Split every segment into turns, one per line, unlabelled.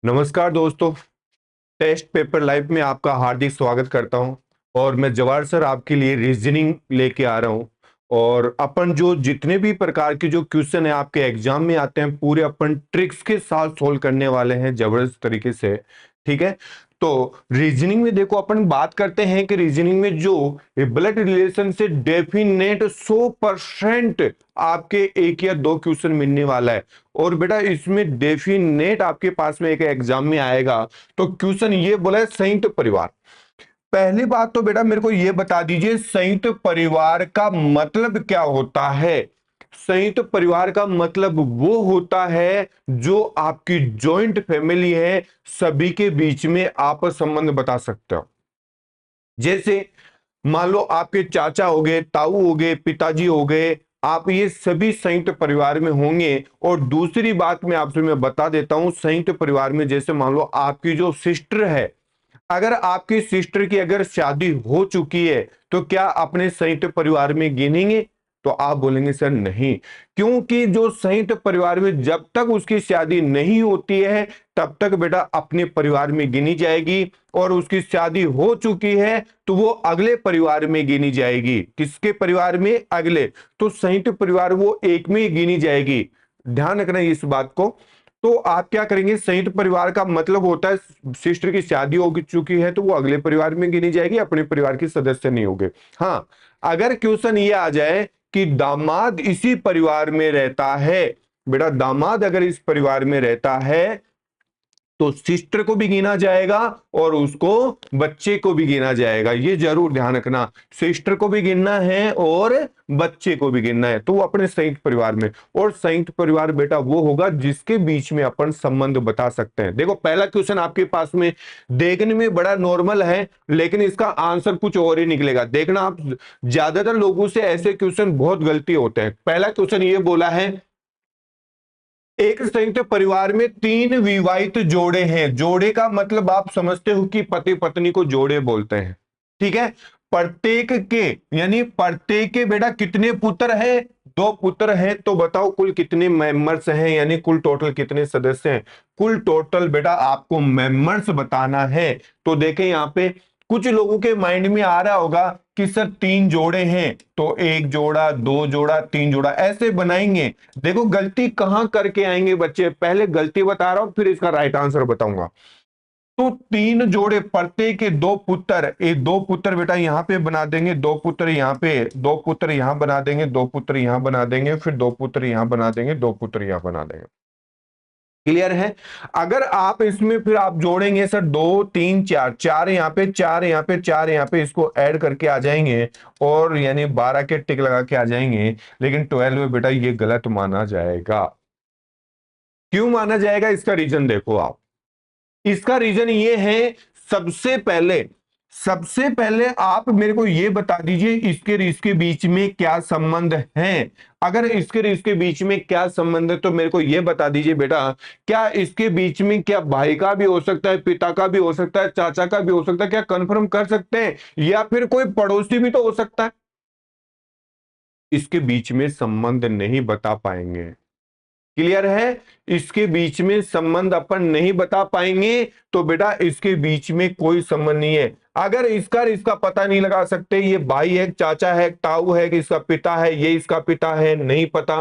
नमस्कार दोस्तों। Test paper live में आपका हार्दिक स्वागत करता हूं। और मैं जवाहर सर आपके लिए रीजनिंग लेके आ रहा हूं। और अपन जो जितने भी प्रकार के जो क्वेश्चन है आपके एग्जाम में आते हैं पूरे अपन ट्रिक्स के साथ सोल्व करने वाले हैं जबरदस्त तरीके से। ठीक है। तो रीजनिंग में देखो अपन बात करते हैं कि रीजनिंग में जो ब्लड रिलेशन से डेफिनेट 100% आपके एक या दो क्वेश्चन मिलने वाला है। और बेटा इसमें डेफिनेट आपके पास में एक एग्जाम में आएगा। तो क्वेश्चन ये बोला है संयुक्त परिवार। पहली बात तो बेटा मेरे को ये बता दीजिए संयुक्त परिवार का मतलब क्या होता है। संयुक्त परिवार का मतलब वो होता है जो आपकी जॉइंट फैमिली है, सभी के बीच में आप संबंध बता सकते हो। जैसे मान लो आपके चाचा हो गए, ताऊ हो गए, पिताजी हो गए, आप ये सभी संयुक्त परिवार में होंगे। और दूसरी बात मैं बता देता हूं संयुक्त परिवार में, जैसे मान लो आपकी जो सिस्टर है, अगर आपकी सिस्टर की अगर शादी हो चुकी है तो क्या अपने संयुक्त परिवार में गिनेंगे? तो आप बोलेंगे सर नहीं, क्योंकि जो संयुक्त परिवार में जब तक उसकी शादी नहीं होती है तब तक बेटा अपने परिवार में गिनी जाएगी। और उसकी शादी हो चुकी है तो वो अगले परिवार में गिनी जाएगी। किसके परिवार में? अगले। तो संयुक्त परिवार वो एक में ही गिनी जाएगी। ध्यान रखना इस बात को। तो आप क्या करेंगे, संयुक्त परिवार का मतलब होता है सिस्टर की शादी हो चुकी है तो वो अगले परिवार में गिनी जाएगी, अपने परिवार के सदस्य नहीं होंगे। हाँ, अगर क्वेश्चन ये आ जाए कि दामाद इसी परिवार में रहता है, बेटा दामाद अगर इस परिवार में रहता है तो सिस्टर को भी गिना जाएगा और उसको बच्चे को भी गिना जाएगा। ये जरूर ध्यान रखना, सिस्टर को भी गिनना है और बच्चे को भी गिनना है। तो वो अपने संयुक्त परिवार में। और संयुक्त परिवार बेटा वो होगा जिसके बीच में अपन संबंध बता सकते हैं। देखो पहला क्वेश्चन आपके पास में देखने में बड़ा नॉर्मल है लेकिन इसका आंसर कुछ और ही निकलेगा। देखना आप, ज्यादातर लोगों से ऐसे क्वेश्चन बहुत गलती होते हैं। पहला क्वेश्चन ये बोला है एक संयुक्त परिवार में तीन विवाहित जोड़े हैं। जोड़े का मतलब आप समझते हो कि पति पत्नी को जोड़े बोलते हैं। ठीक है। प्रत्येक के यानी प्रत्येक के बेटा कितने पुत्र हैं? दो पुत्र हैं। तो बताओ कुल कितने मेंबर्स हैं, यानी कुल टोटल कितने सदस्य हैं? कुल टोटल बेटा आपको मेंबर्स बताना है। तो देखें यहां पे कुछ लोगों के माइंड में आ रहा होगा कि सर तीन जोड़े हैं तो एक जोड़ा, दो जोड़ा, तीन जोड़ा ऐसे बनाएंगे। देखो गलती कहां करके आएंगे बच्चे, पहले गलती बता रहा हूं फिर इसका राइट आंसर बताऊंगा। तो तीन जोड़े, प्रत्येक के दो पुत्र, एक दो पुत्र बेटा यहां पे बना देंगे, दो पुत्र यहां पे, दो पुत्र यहां बना देंगे, दो पुत्र यहां बना देंगे, फिर दो पुत्र यहां बना देंगे, दो पुत्र यहां बना देंगे। क्लियर है? अगर आप इसमें फिर आप जोड़ेंगे सर दो तीन चार, चार यहाँ पे, चार यहाँ पे, चार यहाँ पे, इसको ऐड करके आ जाएंगे और यानी 12 के टिक लगा के आ जाएंगे। लेकिन 12 में बेटा ये गलत माना जाएगा। क्यों माना जाएगा? इसका रीजन देखो आप। इसका रीजन ये है, सबसे पहले सबसे पहले आप मेरे को ये बता दीजिए इसके और इसके बीच में क्या संबंध है। अगर इसके और इसके बीच में क्या संबंध है तो मेरे को ये बता दीजिए बेटा, क्या इसके बीच में क्या भाई का भी हो सकता है, पिता का भी हो सकता है, चाचा का भी हो सकता है? क्या कंफर्म कर सकते हैं? या फिर कोई पड़ोसी भी तो हो सकता है। इसके बीच में संबंध नहीं बता पाएंगे। क्लियर है? इसके बीच में संबंध अपन नहीं बता पाएंगे तो बेटा इसके बीच में कोई संबंध नहीं है। अगर इसका पता नहीं लगा सकते, ये भाई है, चाचा है, ताऊ है, कि इसका पिता है, ये इसका पिता है, नहीं पता,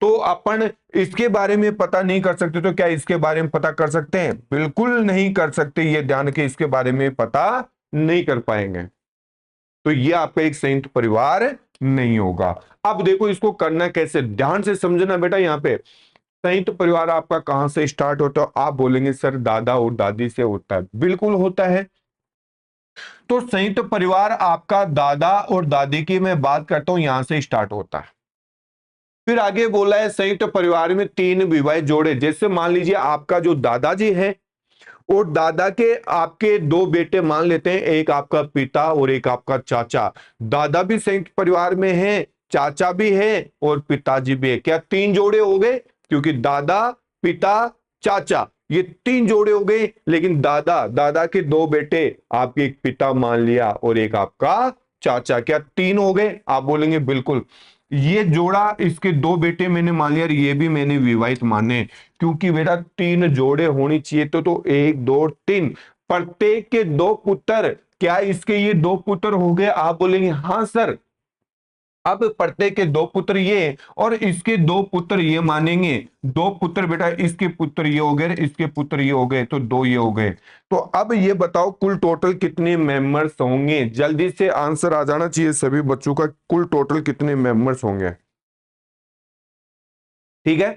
तो अपन इसके बारे में पता नहीं कर सकते तो क्या इसके बारे में पता कर सकते हैं? बिल्कुल नहीं कर सकते। ये ध्यान के इसके बारे में पता नहीं कर पाएंगे। तो ये आपका एक संयुक्त परिवार नहीं होगा। अब देखो इसको करना कैसे, ध्यान से समझना बेटा। यहाँ पे संयुक्त परिवार आपका कहां से स्टार्ट होता है? आप बोलेंगे सर दादा और दादी से होता है। बिल्कुल होता है। तो संयुक्त परिवार आपका दादा और दादी की मैं बात करता हूं, यहां से स्टार्ट होता है। फिर आगे बोला है संयुक्त परिवार में तीन विवाहित जोड़े। जैसे मान लीजिए आपका जो दादाजी है और दादा के आपके दो बेटे मान लेते हैं, एक आपका पिता और एक आपका चाचा। दादा भी संयुक्त परिवार में है, चाचा भी है और पिताजी भी है। क्या तीन जोड़े हो गए? क्योंकि दादा, पिता, चाचा, ये तीन जोड़े हो गए। लेकिन दादा, दादा के दो बेटे, आपके एक पिता मान लिया और एक आपका चाचा, क्या तीन हो गए? आप बोलेंगे बिल्कुल। ये जोड़ा, इसके दो बेटे मैंने मान लिया, ये भी मैंने विवाहित माने, क्योंकि बेटा तीन जोड़े होनी चाहिए तो एक दो तीन, प्रत्येक के दो पुत्र। क्या इसके ये दो पुत्र हो गए? आप बोलेंगे हाँ सर। अब प्रत्येक के दो पुत्र ये और इसके दो पुत्र ये मानेंगे। दो पुत्र बेटा, इसके पुत्र ये हो गए, इसके पुत्र ये हो गए, तो दो ये हो गए। तो अब ये बताओ कुल टोटल कितने मेंबर्स होंगे? जल्दी से आंसर आ जाना चाहिए सभी बच्चों का, कुल टोटल कितने मेंबर्स होंगे? ठीक है,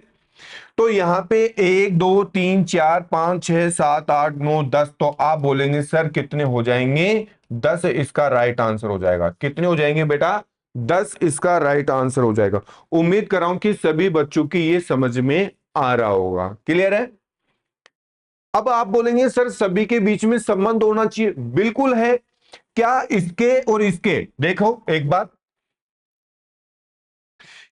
तो यहां पे एक दो तीन चार पांच छह सात आठ नौ दस, तो आप बोलेंगे सर कितने हो जाएंगे? 10 इसका राइट आंसर हो जाएगा। कितने हो जाएंगे बेटा? 10 इसका राइट आंसर हो जाएगा। उम्मीद कर रहा हूं कि सभी बच्चों की ये समझ में आ रहा होगा। क्लियर है? अब आप बोलेंगे सर सभी के बीच में संबंध होना चाहिए। बिल्कुल है। क्या इसके और इसके, देखो एक बात,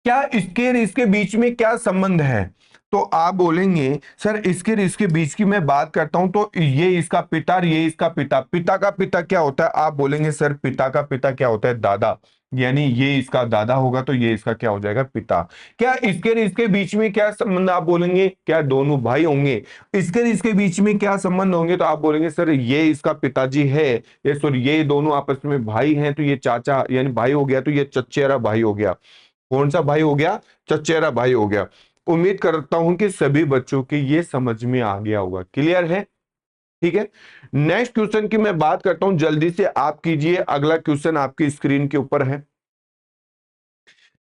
क्या इसके और इसके बीच में क्या संबंध है? तो आप बोलेंगे सर इसके और इसके बीच की मैं बात करता हूं तो ये इसका पिता और ये इसका पिता। पिता का पिता क्या होता है? आप बोलेंगे सर पिता का पिता क्या होता है? दादा। यानी ये इसका दादा होगा तो ये इसका क्या हो जाएगा? पिता। क्या इसके और इसके बीच में क्या संबंध? आप बोलेंगे क्या दोनों भाई होंगे? इसके और इसके बीच में क्या संबंध होंगे? तो आप बोलेंगे सर ये इसका पिताजी है, ये सॉरी ये दोनों आपस में भाई हैं तो ये चाचा यानी भाई हो गया, तो ये चचेरा भाई हो गया। कौन सा भाई हो गया? चचेरा भाई हो गया। उम्मीद करता हूं कि सभी बच्चों की ये समझ में आ गया होगा। क्लियर है? ठीक है, नेक्स्ट क्वेश्चन की मैं बात करता हूं, जल्दी से आप कीजिए। अगला क्वेश्चन आपकी स्क्रीन के ऊपर है।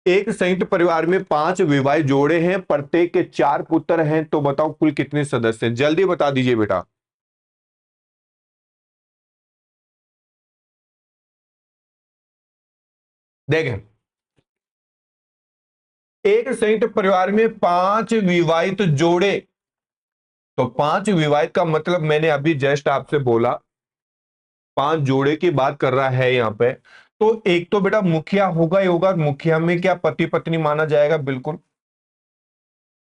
एक संयुक्त परिवार में 5 विवाहित जोड़े हैं, प्रत्येक के 4 पुत्र हैं, तो बताओ कुल कितने सदस्य हैं? जल्दी बता दीजिए बेटा। देखें, एक संयुक्त परिवार में 5 विवाहित जोड़े, तो 5 विवाहित का मतलब मैंने अभी जस्ट आपसे बोला 5 जोड़े की बात कर रहा है यहां पे। तो एक तो बेटा मुखिया होगा ही होगा, मुखिया में क्या पति पत्नी माना जाएगा? बिल्कुल।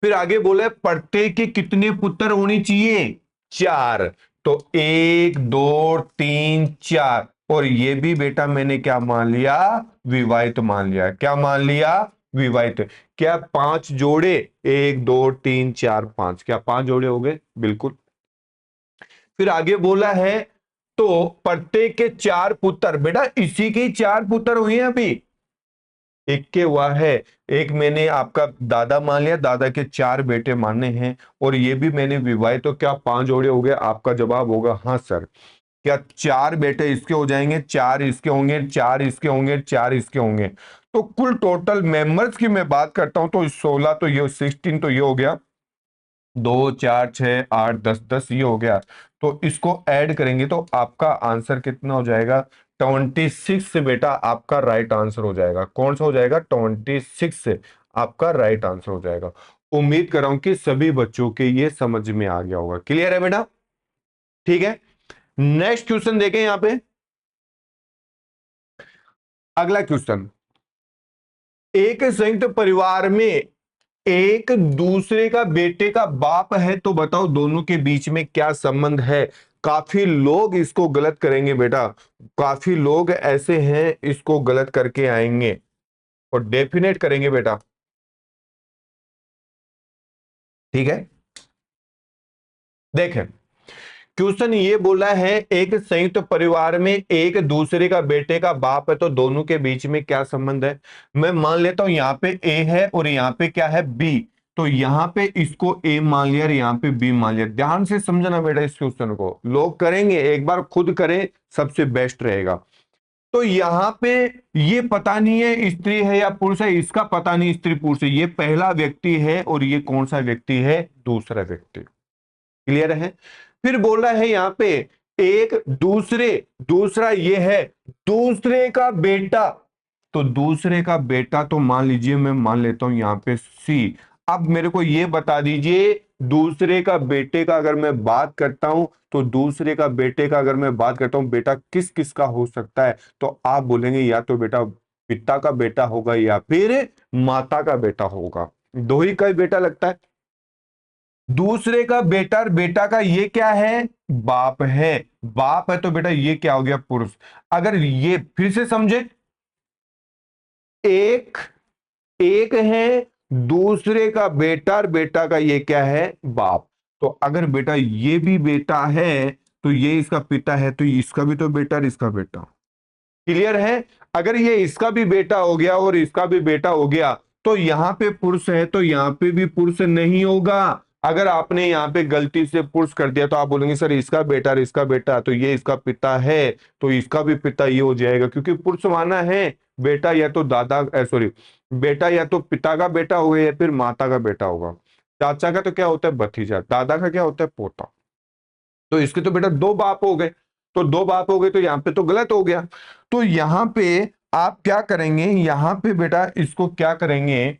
फिर आगे बोले प्रत्येक के कितने पुत्र होने चाहिए? 4। तो 1 2 3 4, और ये भी बेटा मैंने क्या मान लिया? विवाहित मान लिया। क्या मान लिया? विवाहित। क्या 5 जोड़े? 1 2 3 4 5, क्या 5 जोड़े हो गए? बिल्कुल। फिर आगे बोला है तो प्रत्येक के 4 पुत्र, बेटा इसी के 4 पुत्र हुए हैं अभी। एक के हुआ है, एक मैंने आपका दादा मान लिया, दादा के 4 बेटे मानने हैं, और ये भी मैंने विवाहित, तो क्या 5 जोड़े हो गए? आपका जवाब होगा हाँ सर। क्या 4 बेटे इसके हो जाएंगे, 4 इसके होंगे, 4 इसके होंगे, 4 इसके होंगे। तो कुल टोटल मेंबर्स की मैं बात करता हूं तो 16, तो ये 16 तो ये हो गया, 2 4 6 8 10, 10 ये हो गया। तो इसको ऐड करेंगे तो आपका आंसर कितना हो जाएगा? 26 से बेटा आपका राइट आंसर हो जाएगा। कौन सा हो जाएगा? 26 से आपका राइट आंसर हो जाएगा। उम्मीद कर रहा हूं कि सभी बच्चों के ये समझ में आ गया होगा। क्लियर है बेटा? ठीक है, नेक्स्ट क्वेश्चन देखें यहां पे। अगला क्वेश्चन, एक संयुक्त परिवार में एक दूसरे का बेटे का बाप है, तो बताओ दोनों के बीच में क्या संबंध है? काफी लोग इसको गलत करेंगे बेटा, काफी लोग ऐसे हैं इसको गलत करके आएंगे और डेफिनेट करेंगे बेटा। ठीक है, देखें क्वेश्चन ये बोला है एक संयुक्त परिवार में एक दूसरे का बेटे का बाप है, तो दोनों के बीच में क्या संबंध है? मैं मान लेता हूं यहां पे ए है और यहां पे क्या है? बी। तो यहां पे इसको ए मान लिया और यहां पे बी मान लिया। ध्यान से समझना बेटा इस क्वेश्चन को, लोग करेंगे, एक बार खुद करें सबसे बेस्ट रहेगा। तो यहां पे ये पता नहीं है स्त्री है या पुरुष है, इसका पता नहीं स्त्री पुरुष है, ये पहला व्यक्ति है और ये कौन सा व्यक्ति है? दूसरा व्यक्ति। क्लियर है? फिर बोल रहा है यहां पे एक दूसरे, दूसरा ये है दूसरे का बेटा, तो दूसरे का बेटा तो मान लीजिए मैं मान लेता हूं यहां पे सी। अब मेरे को ये बता दीजिए दूसरे का बेटे का अगर मैं बात करता हूं, तो दूसरे का बेटे का अगर मैं बात करता हूं बेटा किस किस का हो सकता है? तो आप बोलेंगे या तो बेटा पिता का बेटा होगा या फिर माता का बेटा होगा। दो ही का बेटा लगता है। दूसरे का बेटा और बेटा का ये क्या है? बाप है। बाप है तो बेटा ये क्या हो गया? पुरुष। अगर ये फिर से समझे, एक एक है दूसरे का बेटा और बेटा का ये क्या है, बाप। तो अगर बेटा ये भी बेटा है तो ये इसका पिता है, तो इसका भी तो बेटा और इसका बेटा। क्लियर है? अगर ये इसका भी बेटा हो गया और इसका भी बेटा हो गया तो यहां पे पुरुष है तो यहां पे भी पुरुष नहीं होगा। अगर आपने यहाँ पे गलती से पुरुष कर दिया तो आप बोलेंगे सर इसका बेटा और इसका बेटा, तो ये इसका पिता है तो इसका भी पिता ये हो जाएगा, क्योंकि पुरुष माना है बेटा या तो दादा सॉरी बेटा या तो पिता का बेटा होगा या फिर माता का बेटा होगा। चाचा का तो क्या होता है भतीजा, दादा का क्या होता है पोता। तो इसके तो बेटा दो बाप हो गए, तो दो बाप हो गए तो यहां पे तो गलत हो गया। तो यहां पे आप क्या करेंगे, यहां पे बेटा इसको क्या करेंगे,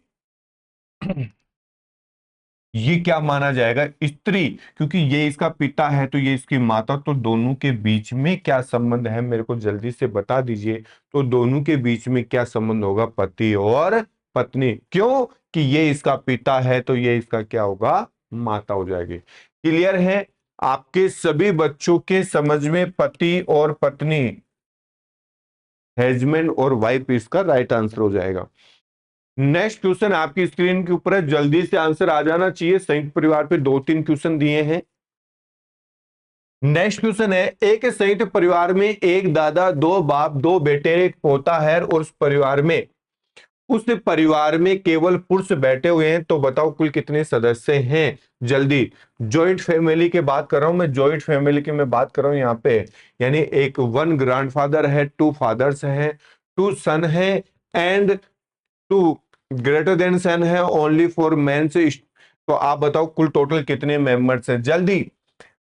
ये क्या माना जाएगा, स्त्री, क्योंकि ये इसका पिता है तो ये इसकी माता, तो दोनों के बीच में क्या संबंध है मेरे को जल्दी से बता दीजिए। तो दोनों के बीच में क्या संबंध होगा, पति और पत्नी। क्यों कि ये इसका पिता है तो ये इसका क्या होगा, माता हो जाएगी। क्लियर है? आपके सभी बच्चों के समझ में पति और पत्नी, हस्बैंड और वाइफ इसका राइट आंसर हो जाएगा। नेक्स्ट क्वेश्चन आपकी स्क्रीन के ऊपर है, जल्दी से आंसर आ जाना चाहिए। संयुक्त परिवार पे 2-3 क्वेश्चन दिए हैं। नेक्स्ट क्वेश्चन है, एक संयुक्त परिवार में एक दादा, दो बाप, दो बेटे, एक पोता है और उस परिवार में केवल पुरुष बैठे हुए हैं, तो बताओ कुल कितने सदस्य हैं। जल्दी, जॉइंट फैमिली की बात कर रहा हूं मैं, जॉइंट फैमिली की मैं बात कर रहा हूं यहाँ पे, यानी एक 1 ग्रैंडफादर है, 2 फादर्स हैं, 2 सन है एंड 2 ग्रेटर देन सन है, ओनली फॉर मेन से। तो आप बताओ कुल टोटल कितने मेंबर्स हैं जल्दी।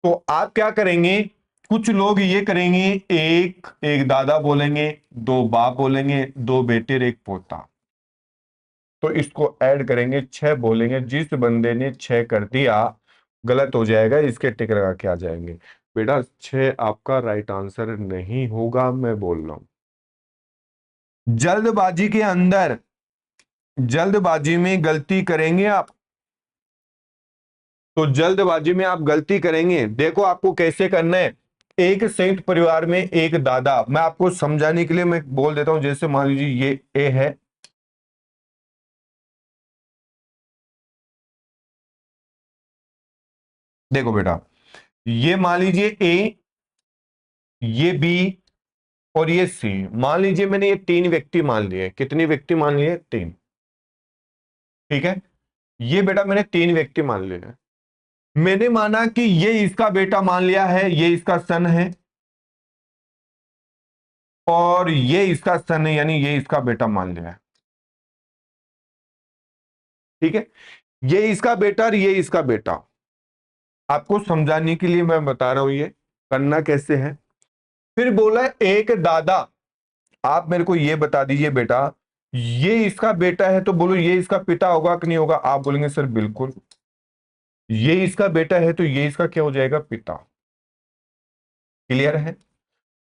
तो आप क्या करेंगे, कुछ लोग ये करेंगे, एक एक दादा बोलेंगे, दो बाप बोलेंगे, दो बेटे और एक पोता, तो इसको ऐड करेंगे 6 बोलेंगे। जिस बंदे ने 6 कर दिया गलत हो जाएगा, इसके टिक लगा के आ जाएंगे। बेटा 6 आपका राइट आंसर नहीं होगा, मैं बोल रहा हूं। जल्दबाजी के अंदर, जल्दबाजी में गलती करेंगे आप, तो जल्दबाजी में आप गलती करेंगे। देखो आपको कैसे करना है, एक संयुक्त परिवार में एक दादा, मैं आपको समझाने के लिए मैं बोल देता हूं, जैसे मान लीजिए ये ए है, देखो बेटा ये मान लीजिए ए, ये बी और ये सी। मान लीजिए मैंने ये 3 व्यक्ति मान लिए, कितने व्यक्ति मान लिए, 3। ठीक है, ये बेटा मैंने 3 व्यक्ति मान लिए। मैंने माना कि ये इसका बेटा मान लिया है, ये इसका सन है, और ये इसका सन है, यानी ये इसका बेटा मान लिया है। ठीक है, ये इसका बेटा और ये इसका बेटा। आपको समझाने के लिए मैं बता रहा हूं ये करना कैसे है। फिर बोला एक दादा, आप मेरे को ये बता दीजिए बेटा, ये इसका बेटा है तो बोलो ये इसका पिता होगा कि नहीं होगा। आप बोलेंगे सर बिल्कुल। ये इसका बेटा है तो ये इसका क्या हो जाएगा, पिता। क्लियर है?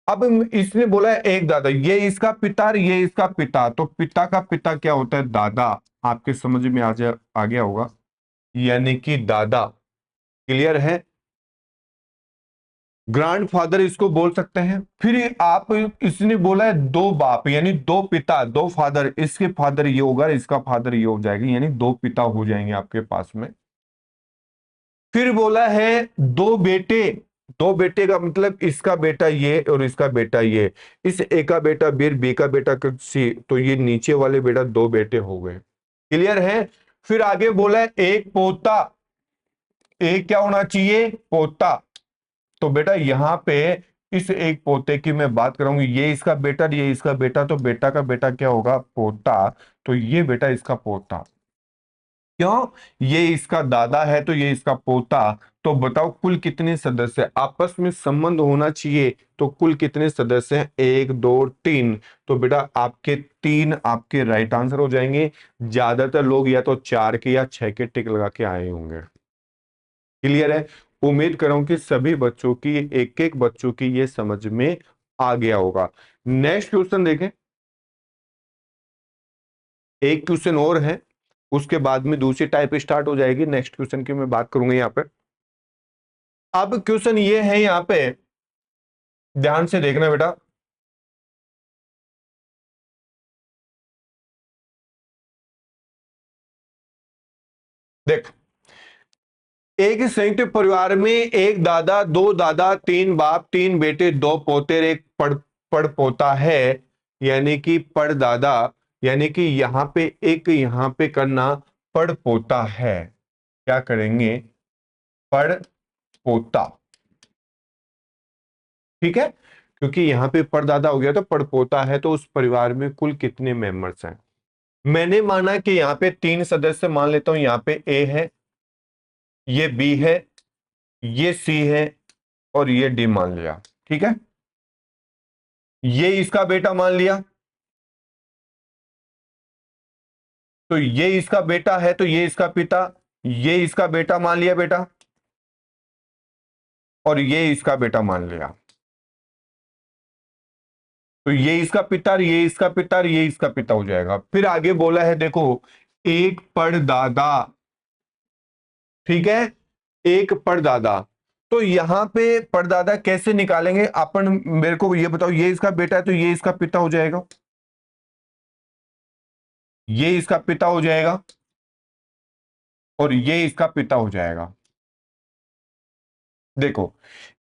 अब इसने बोला है एक दादा, ये इसका पिता और ये इसका पिता, तो पिता का पिता क्या होता है, दादा। आपके समझ में आ गया होगा, यानी कि दादा। क्लियर है? ग्रैंडफादर इसको बोल सकते हैं। फिर आप, इसने बोला है दो बाप, यानी दो पिता, दो फादर, इसके फादर ये होगा, इसका फादर ये हो जाएगा, यानी दो पिता हो जाएंगे आपके पास में। फिर बोला है दो बेटे, दो बेटे का मतलब इसका बेटा ये और इसका बेटा ये, इस ए का बेटा बी का बेटा सी, तो ये नीचे वाले बेटा दो बेटे हो गए। क्लियर है? फिर आगे बोला है एक पोता, एक क्या होना चाहिए, पोता। तो बेटा यहां पे इस एक पोते की मैं बात करूंगी, ये इसका बेटा ये इसका बेटा, तो बेटा का बेटा क्या होगा, पोता। तो ये बेटा इसका पोता। क्यों, ये इसका दादा है तो ये इसका पोता। तो बताओ कुल कितने सदस्य, आपस में संबंध होना चाहिए, तो कुल कितने सदस्य हैं, 1 2 3। तो बेटा आपके 3 आपके राइट आंसर हो जाएंगे। ज्यादातर लोग या तो 4 के या 6 के टिक लगा के आए होंगे। क्लियर है? उम्मीद कर रहा हूं कि सभी बच्चों की, एक एक बच्चों की ये समझ में आ गया होगा। नेक्स्ट क्वेश्चन देखें, एक क्वेश्चन और है, उसके बाद में दूसरी टाइप स्टार्ट हो जाएगी। नेक्स्ट क्वेश्चन की मैं बात करूंगा यहाँ पे। अब क्वेश्चन ये है, यहाँ पे ध्यान से देखना बेटा। देख, एक ही संयुक्त परिवार में एक दादा, दो दादा, तीन बाप, तीन बेटे, दो पोते, एक पड़ पोता है, यानी कि पड़दादा, यानी कि यहां पे एक यहां पे करना पड़ पोता है। क्या करेंगे? पड़ पोता। ठीक है, क्योंकि यहां पे परदादा हो गया तो पड़पोता है, तो उस परिवार में कुल कितने मेंबर्स हैं? मैंने माना कि यहाँ पे तीन सदस्य मान लेता हूं, यहाँ पे ए है, ये बी है, ये सी है, और ये डी मान लिया। ठीक है, ये इसका बेटा मान लिया, तो ये इसका बेटा है, तो ये इसका पिता, ये इसका बेटा मान लिया बेटा, और ये इसका बेटा मान लिया, तो ये इसका पिता, ये इसका पिता, ये इसका पिता हो जाएगा। फिर आगे बोला है, देखो, एक परदादा। ठीक है, एक परदादा, तो यहां पे परदादा कैसे निकालेंगे अपन? मेरे को ये बताओ, ये इसका बेटा है तो ये इसका पिता हो जाएगा, ये इसका पिता हो जाएगा, और ये इसका पिता हो जाएगा। देखो,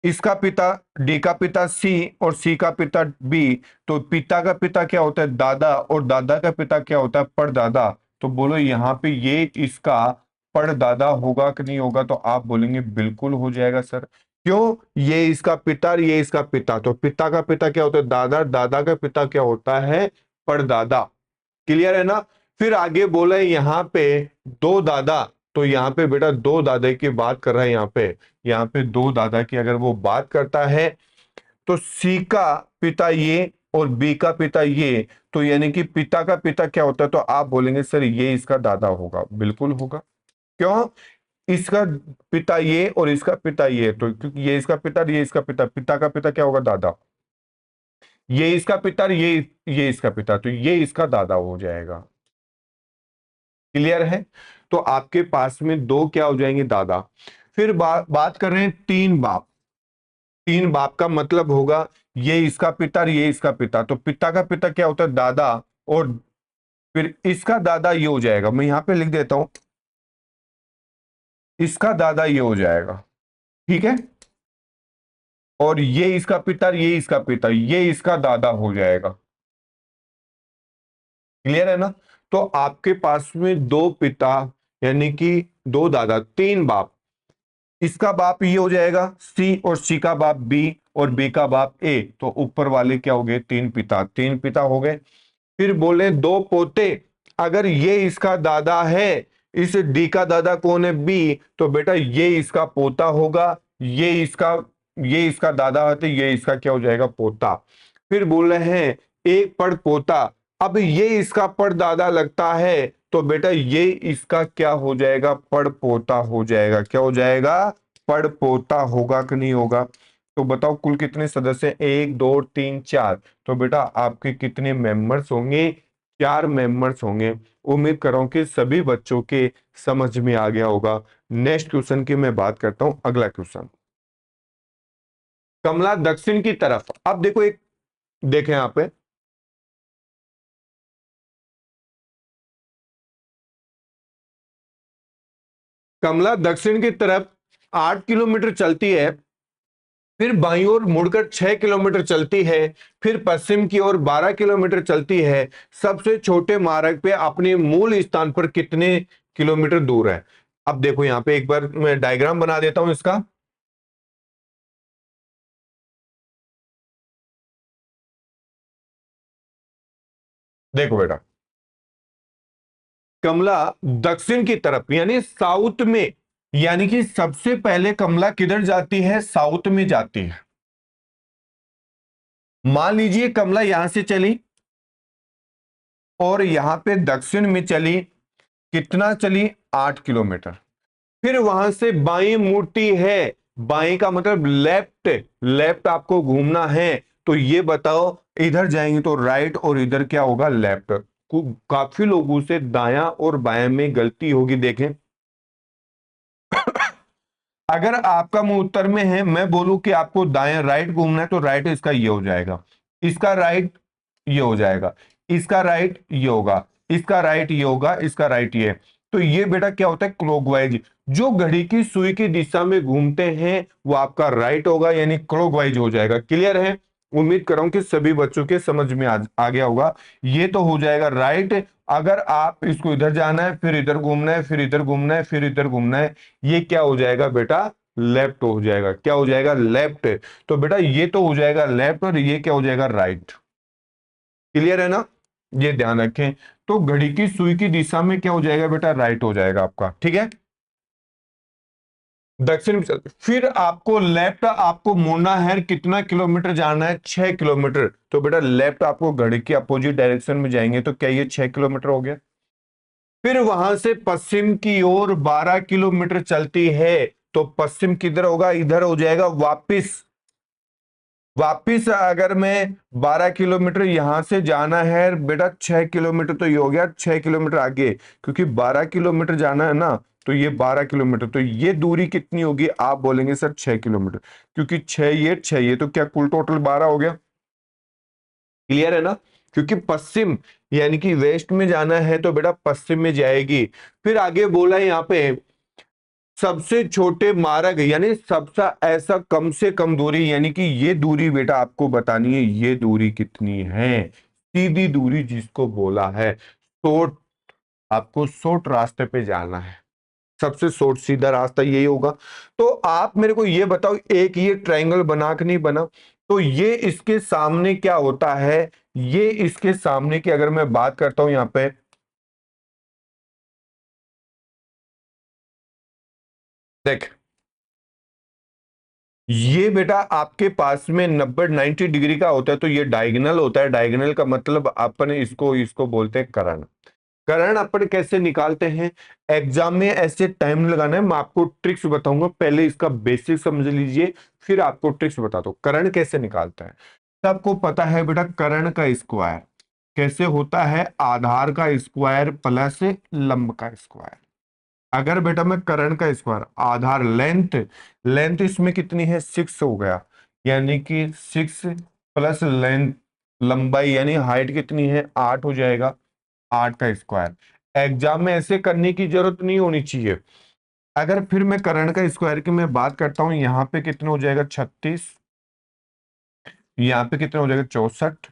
इसका पिता, डी का पिता सी, और सी का पिता बी, तो पिता का पिता क्या होता है? दादा, और दादा का पिता क्या होता है? परदादा। तो बोलो यहां पे ये इसका परदादा होगा कि नहीं होगा? तो आप बोलेंगे बिल्कुल हो जाएगा सर। क्यों? ये इसका पिता और ये इसका पिता, तो पिता का पिता क्या होता है? दादा, दादा का पिता क्या होता है? परदादा। क्लियर है ना? फिर आगे बोला है यहाँ पे दो दादा, तो यहाँ पे बेटा दो दादा की बात कर रहा है। यहाँ पे दो दादा की अगर वो बात करता है, तो सी का पिता ये और बी का पिता ये, तो यानी कि पिता का पिता क्या होता है? तो आप बोलेंगे सर ये इसका दादा होगा। बिल्कुल होगा। क्यों? इसका पिता ये और इसका पिता ये, तो क्योंकि ये इसका पिता, ये इसका पिता, पिता का पिता क्या होगा? दादा। ये इसका पिता, ये इसका पिता, तो ये इसका दादा हो जाएगा। क्लियर है? तो आपके पास में दो क्या हो जाएंगे? दादा। फिर बात कर रहे हैं तीन बाप। तीन बाप का मतलब होगा ये इसका पिता और ये इसका पिता, तो पिता का पिता क्या होता है? दादा, और फिर इसका दादा ये हो जाएगा। मैं यहां पे लिख देता हूं, इसका दादा ये हो जाएगा। ठीक है, और ये इसका पिता, ये इसका पिता, ये इसका दादा हो जाएगा। क्लियर है ना? तो आपके पास में दो पिता, यानी कि दो दादा, तीन बाप। इसका बाप ये हो जाएगा सी, और सी का बाप बी, और बी का बाप ए, तो ऊपर वाले क्या हो गए? तीन पिता। तीन पिता हो गए। फिर बोले दो पोते। अगर ये इसका दादा है, इस डी का दादा कौन है? बी, तो बेटा ये इसका पोता होगा, ये इसका दादा है, तो ये इसका क्या हो जाएगा? पोता। फिर बोल रहे हैं एक पड़ पोता। अब ये इसका परदादा लगता है, तो बेटा ये इसका क्या हो जाएगा? पड़पोता हो जाएगा। क्या हो जाएगा? पड़पोता होगा कि नहीं होगा? तो बताओ कुल कितने सदस्य? एक, दो, तीन, चार। तो बेटा आपके कितने मेंबर्स होंगे? चार मेंबर्स होंगे। उम्मीद कर रहा हूं कि सभी बच्चों के समझ में आ गया होगा। नेक्स्ट क्वेश्चन की मैं बात करता हूं। अगला क्वेश्चन, कमला दक्षिण की तरफ। अब देखो, एक देखें यहां पे, कमला दक्षिण की तरफ 8 किलोमीटर चलती है, फिर बाईं ओर मुड़कर 6 किलोमीटर चलती है, फिर पश्चिम की ओर 12 किलोमीटर चलती है। सबसे छोटे मार्ग पे अपने मूल स्थान पर कितने किलोमीटर दूर है? अब देखो यहां पे एक बार मैं डायग्राम बना देता हूं इसका। देखो बेटा, कमला दक्षिण की तरफ यानी साउथ में, यानी कि सबसे पहले कमला किधर जाती है? साउथ में जाती है। मान लीजिए कमला यहां से चली और यहां पे दक्षिण में चली। कितना चली? 8 किलोमीटर। फिर वहां से बाई मुड़ती है। बाई का मतलब लेफ्ट। लेफ्ट आपको घूमना है, तो ये बताओ इधर जाएंगे तो राइट, और इधर क्या होगा? लेफ्ट। काफी लोगों से दायां और बायां में गलती होगी। देखें, अगर आपका मुंह उत्तर में है, मैं बोलूं कि आपको दाएं राइट घूमना है, तो राइट इसका ये हो जाएगा, इसका राइट ये हो जाएगा, इसका राइट ये होगा, इसका राइट ये होगा, इसका राइट ये। तो ये बेटा क्या होता है, क्लॉकवाइज। जो घड़ी की सुई की दिशा में घूमते हैं वो आपका राइट होगा, यानी क्लॉकवाइज हो जाएगा। क्लियर है? उम्मीद कर रहा हूं कि सभी बच्चों के समझ में आ गया होगा। ये तो हो जाएगा राइट। अगर आप इसको इधर जाना है, फिर इधर घूमना है, फिर इधर घूमना है, फिर इधर घूमना है, ये क्या हो जाएगा बेटा, लेफ्ट हो जाएगा। क्या हो जाएगा, लेफ्ट। तो बेटा ये तो हो जाएगा लेफ्ट और ये क्या हो जाएगा, राइट। क्लियर है ना? ये ध्यान रखें। तो घड़ी की सुई की दिशा में क्या हो जाएगा बेटा, राइट हो जाएगा आपका। ठीक है, दक्षिण। फिर आपको लेफ्ट आपको मुड़ना है, कितना किलोमीटर जाना है, 6 किलोमीटर। तो बेटा लेफ्ट आपको घड़ी की अपोजिट डायरेक्शन में जाएंगे तो क्या ये 6 किलोमीटर हो गया। फिर वहां से पश्चिम की ओर 12 किलोमीटर चलती है, तो पश्चिम किधर होगा, इधर हो जाएगा वापिस। वापिस अगर मैं 12 किलोमीटर यहां से जाना है बेटा, 6 किलोमीटर तो ये हो गया, 6 किलोमीटर आगे, क्योंकि 12 किलोमीटर जाना है ना, तो ये 12 किलोमीटर, तो ये दूरी कितनी होगी, आप बोलेंगे सर 6 किलोमीटर, क्योंकि 6 ये तो क्या कुल टोटल 12 हो गया। क्लियर है ना? क्योंकि पश्चिम यानी कि वेस्ट में जाना है तो बेटा पश्चिम में जाएगी। फिर आगे बोला है यहाँ पे, सबसे छोटे मार्ग यानी सबसे ऐसा कम से कम दूरी, यानी कि ये दूरी बेटा आपको बतानी है, ये दूरी कितनी है, सीधी दूरी जिसको बोला है शॉर्ट। आपको शॉर्ट रास्ते पे जाना है, सबसे शॉर्ट सीधा रास्ता यही होगा। तो आप मेरे को ये बताओ, एक ये ट्रायंगल बना कि नहीं बना, तो ये इसके सामने क्या होता है, ये इसके सामने की अगर मैं बात करता हूं यहां पे, देख, ये बेटा आपके पास में 90 डिग्री का होता है, तो ये डायगोनल होता है। डायगोनल का मतलब अपन इसको इसको बोलते हैं कर्ण। कर्ण अपन कैसे निकालते हैं, एग्जाम में ऐसे टाइम लगाना है, मैं आपको ट्रिक्स बताऊंगा, पहले इसका बेसिक समझ लीजिए, फिर आपको ट्रिक्स बता दो कर्ण कैसे निकालता है। सबको पता है बेटा, कर्ण का स्क्वायर कैसे होता है, आधार का स्क्वायर प्लस लंब का स्क्वायर। अगर बेटा मैं कर्ण का स्क्वायर, आधार लेंथ, लेंथ इसमें कितनी है 6 हो गया, यानी कि 6 प्लस लेंथ लंबाई यानी हाइट कितनी है 8 हो जाएगा, 8 का स्क्वायर। एग्जाम में ऐसे करने की जरूरत नहीं होनी चाहिए। अगर फिर मैं कर्ण का स्क्वायर की मैं बात करता हूं, यहाँ पे कितना हो जाएगा 36, यहाँ पे कितना हो जाएगा 64।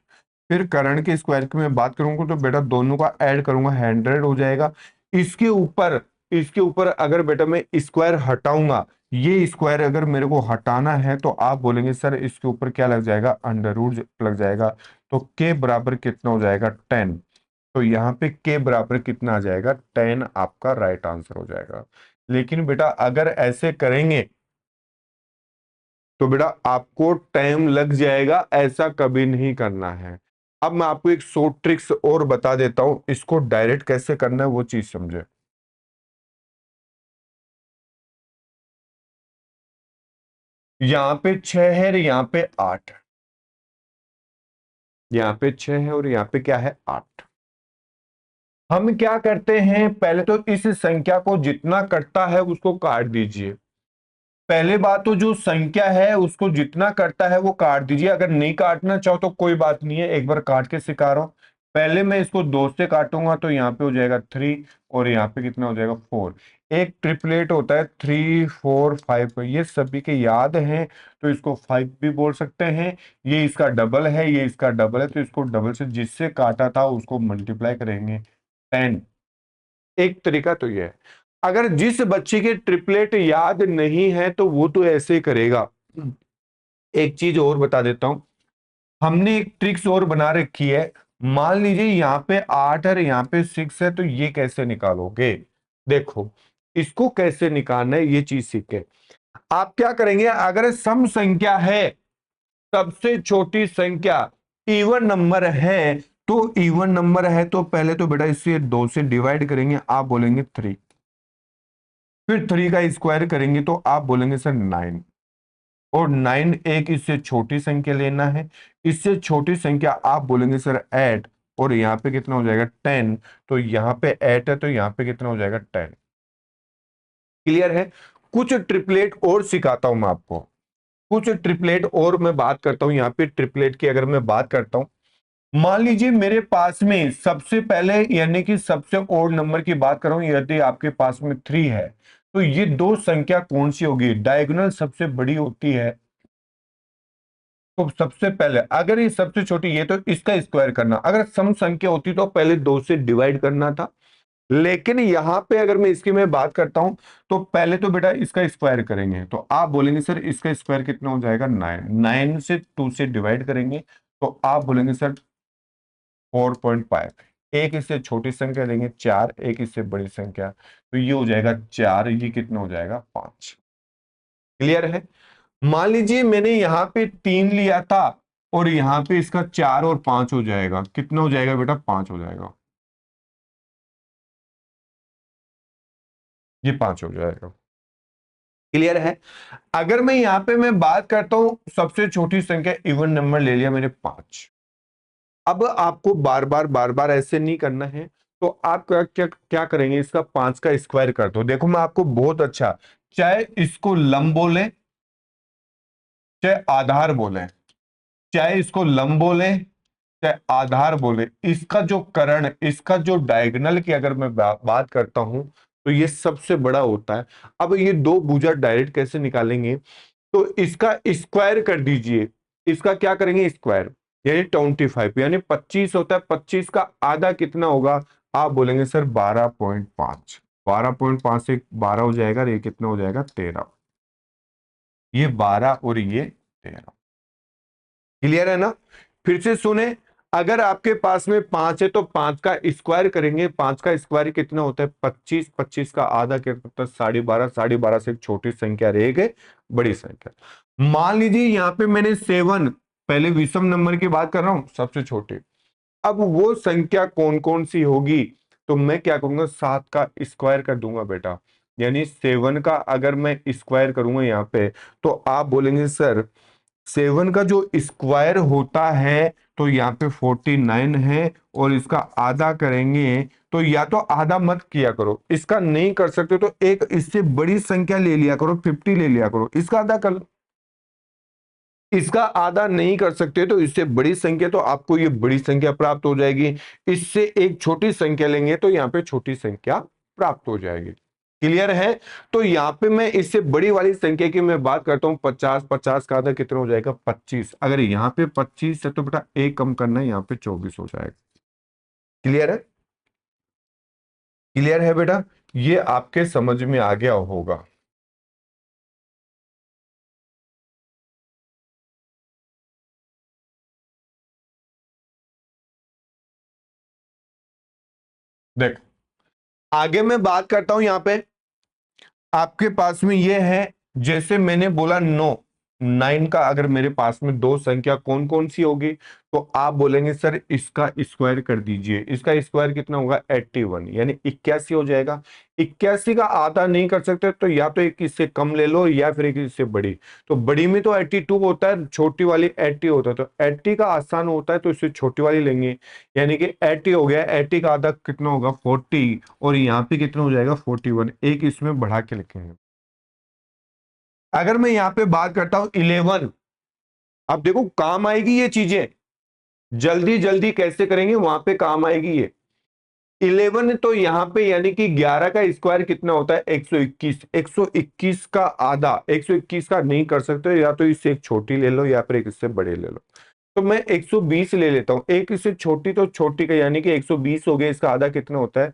फिर कर्ण के स्क्वायर की मैं बात करूंगा तो बेटा दोनों का ऐड करूंगा 100 हो जाएगा। इसके ऊपर, इसके ऊपर अगर बेटा मैं स्क्वायर हटाऊंगा, ये स्क्वायर अगर मेरे को हटाना है तो आप बोलेंगे सर इसके ऊपर क्या लग जाएगा, अंडर रूट लग जाएगा। तो के बराबर कितना हो जाएगा 10। तो यहाँ पे के बराबर कितना आ जाएगा 10, आपका राइट आंसर हो जाएगा। लेकिन बेटा अगर ऐसे करेंगे तो बेटा आपको टाइम लग जाएगा, ऐसा कभी नहीं करना है। अब मैं आपको एक शॉर्ट ट्रिक्स और बता देता हूं, इसको डायरेक्ट कैसे करना है वो चीज समझे। यहाँ पे 6 है, यहाँ पे 8, यहाँ पे 6 है और यहाँ पे क्या है 8। हम क्या करते हैं, पहले तो इस संख्या को जितना कटता है उसको काट दीजिए। पहले बात तो जो संख्या है उसको जितना करता है वो काट दीजिए, अगर नहीं काटना चाहो तो कोई बात नहीं है, एक बार काट के सिखा रहा हूं। पहले मैं इसको 2 से काटूंगा तो यहाँ पे हो जाएगा 3 और यहाँ पे कितना हो जाएगा 4। एक ट्रिपलेट होता है 3 4 5, ये सभी के याद हैं, तो इसको 5 भी बोल सकते हैं। ये इसका डबल है, ये इसका डबल है, तो इसको डबल से जिससे काटा था उसको मल्टीप्लाई करेंगे 10। एक तरीका तो ये है। अगर जिस बच्चे के ट्रिपलेट याद नहीं है तो वो तो ऐसे ही करेगा। एक चीज और बता देता हूं, हमने एक ट्रिक्स और बना रखी है। मान लीजिए यहाँ पे 8 है, यहाँ पे 6 है, तो ये कैसे निकालोगे, देखो इसको कैसे निकालना है ये चीज सीखे। आप क्या करेंगे, अगर सम संख्या है, सबसे छोटी संख्या इवन नंबर है, तो इवन नंबर है तो पहले तो बेटा इसे 2 से डिवाइड करेंगे, आप बोलेंगे 3। फिर 3 का स्क्वायर करेंगे तो आप बोलेंगे सर 9। और 9 एक इससे छोटी संख्या लेना है, इससे छोटी संख्या आप बोलेंगे सर 8। और यहाँ पे कितना हो जाएगा 10, तो यहाँ पे 8 है तो यहाँ पे कितना हो जाएगा 10। क्लियर है? कुछ ट्रिपलेट और सिखाता हूं मैं आपको, कुछ ट्रिपलेट और मैं बात करता हूं। यहाँ पे ट्रिपलेट की अगर मैं बात करता हूं, मान लीजिए मेरे पास में सबसे पहले यानी कि सबसे ओड नंबर की बात कर रहा हूं, यदि आपके पास में 3 है तो ये दो संख्या कौन सी होगी? डायगोनल सबसे बड़ी होती है, तो सबसे पहले अगर ये सबसे छोटी ये तो इसका स्क्वायर करना, अगर सम संख्या होती तो पहले 2 से डिवाइड करना था। लेकिन यहां पे अगर मैं इसकी मैं बात करता हूं तो पहले तो बेटा इसका स्क्वायर करेंगे, तो आप बोलेंगे सर इसका स्क्वायर कितना हो जाएगा? 9। 9 से 2 से डिवाइड करेंगे तो आप बोलेंगे सर 4.5। एक इससे छोटी संख्या लेंगे 4, एक इससे बड़ी संख्या, तो ये हो जाएगा 4, ये कितना हो जाएगा? 5। क्लियर है? मान लीजिए मैंने यहां पे 3 लिया था और यहां पे इसका 4 और 5 हो जाएगा, कितना हो जाएगा बेटा? 5 हो जाएगा, ये 5 हो जाएगा। क्लियर है? अगर मैं यहां पे मैं बात करता हूं सबसे छोटी संख्या, इवन नंबर ले लिया मैंने 5। अब आपको बार बार ऐसे नहीं करना है, तो आप क्या क्या क्या करेंगे? इसका 5 का स्क्वायर कर दो। देखो मैं आपको बहुत अच्छा, चाहे इसको लंब बोले चाहे आधार बोले, चाहे इसको लंब बोले चाहे आधार बोले, इसका जो कर्ण, इसका जो डायगोनल की अगर मैं बात करता हूं तो ये सबसे बड़ा होता है। अब ये दो भुजा डायरेक्ट कैसे निकालेंगे? तो इसका स्क्वायर कर दीजिए। इसका क्या करेंगे? स्क्वायर, यानी 25, यानी 25 होता है, 25 का आधा कितना होगा? आप बोलेंगे सर 12.5। 12.5 से 12 हो जाएगा, ये कितना हो जाएगा? 13। ये 12 और ये 13। क्लियर है ना? फिर से सुने, अगर आपके पास में 5 है तो 5 का स्क्वायर करेंगे। 5 का स्क्वायर कितना होता है? 25। 25 का आधा कितना होता है? 12.5। 12.5 से एक छोटी संख्या रह गई, बड़ी संख्या। मान लीजिए यहां पे मैंने 7, पहले विषम नंबर की बात कर रहा हूं, सबसे छोटे। अब वो संख्या कौन कौन सी होगी? तो मैं क्या करूंगा? 7 का स्क्वायर कर दूंगा बेटा, यानी 7 का अगर मैं स्क्वायर करूंगा यहाँ पे, तो आप बोलेंगे सर 7 का जो स्क्वायर होता है तो यहाँ पे 49 है, और इसका आधा करेंगे तो या तो आधा मत किया करो, इसका नहीं कर सकते तो एक इससे बड़ी संख्या ले लिया करो, 50 ले लिया करो, इसका आधा कर लो। इसका आधा नहीं कर सकते तो इससे बड़ी संख्या, तो आपको ये बड़ी संख्या प्राप्त हो जाएगी। इससे एक छोटी संख्या लेंगे तो यहाँ पे छोटी संख्या प्राप्त हो जाएगी। क्लियर है? तो यहाँ पे मैं इससे बड़ी वाली संख्या की मैं बात करता हूँ 50। 50 का आधा कितना हो जाएगा? 25। अगर यहाँ पे 25 है तो बेटा एक कम करना है, यहाँ पे 24 हो जाएगा। क्लियर है? क्लियर है बेटा? ये आपके समझ में आ गया होगा। देख, आगे मैं बात करता हूं यहाँ पे, आपके पास में ये है, जैसे मैंने बोला 9। 9 का अगर मेरे पास में दो संख्या कौन कौन सी होगी, तो आप बोलेंगे सर इसका स्क्वायर कर दीजिए। इसका स्क्वायर कितना होगा? 81, यानी 81 हो जाएगा। 81 का आधा नहीं कर सकते तो या तो एक इससे कम ले लो या फिर एक इससे बड़ी। तो बड़ी में तो 82 होता है, छोटी वाली 80 होता है, तो 80 का आसान होता है तो इससे छोटी वाली लेंगे, यानी कि 80 हो गया। 80 का आधा कितना होगा? 40, और यहाँ पे कितना हो जाएगा? 41। एक इसमें बढ़ा के लिखेंगे। अगर मैं यहां पे बात करता हूं 11, अब देखो काम आएगी ये चीजें, जल्दी जल्दी कैसे करेंगे वहां पे काम आएगी ये। 11 तो यहां पे यानी कि 11 का स्क्वायर कितना होता है? 121। 121 का आधा, 121 का नहीं कर सकते, या तो इससे एक छोटी ले लो या फिर एक इससे बड़े ले लो। तो मैं 120 ले लेता हूं, एक इससे छोटी तो छोटी का, यानी कि 120 हो गया, इसका आधा कितना होता है?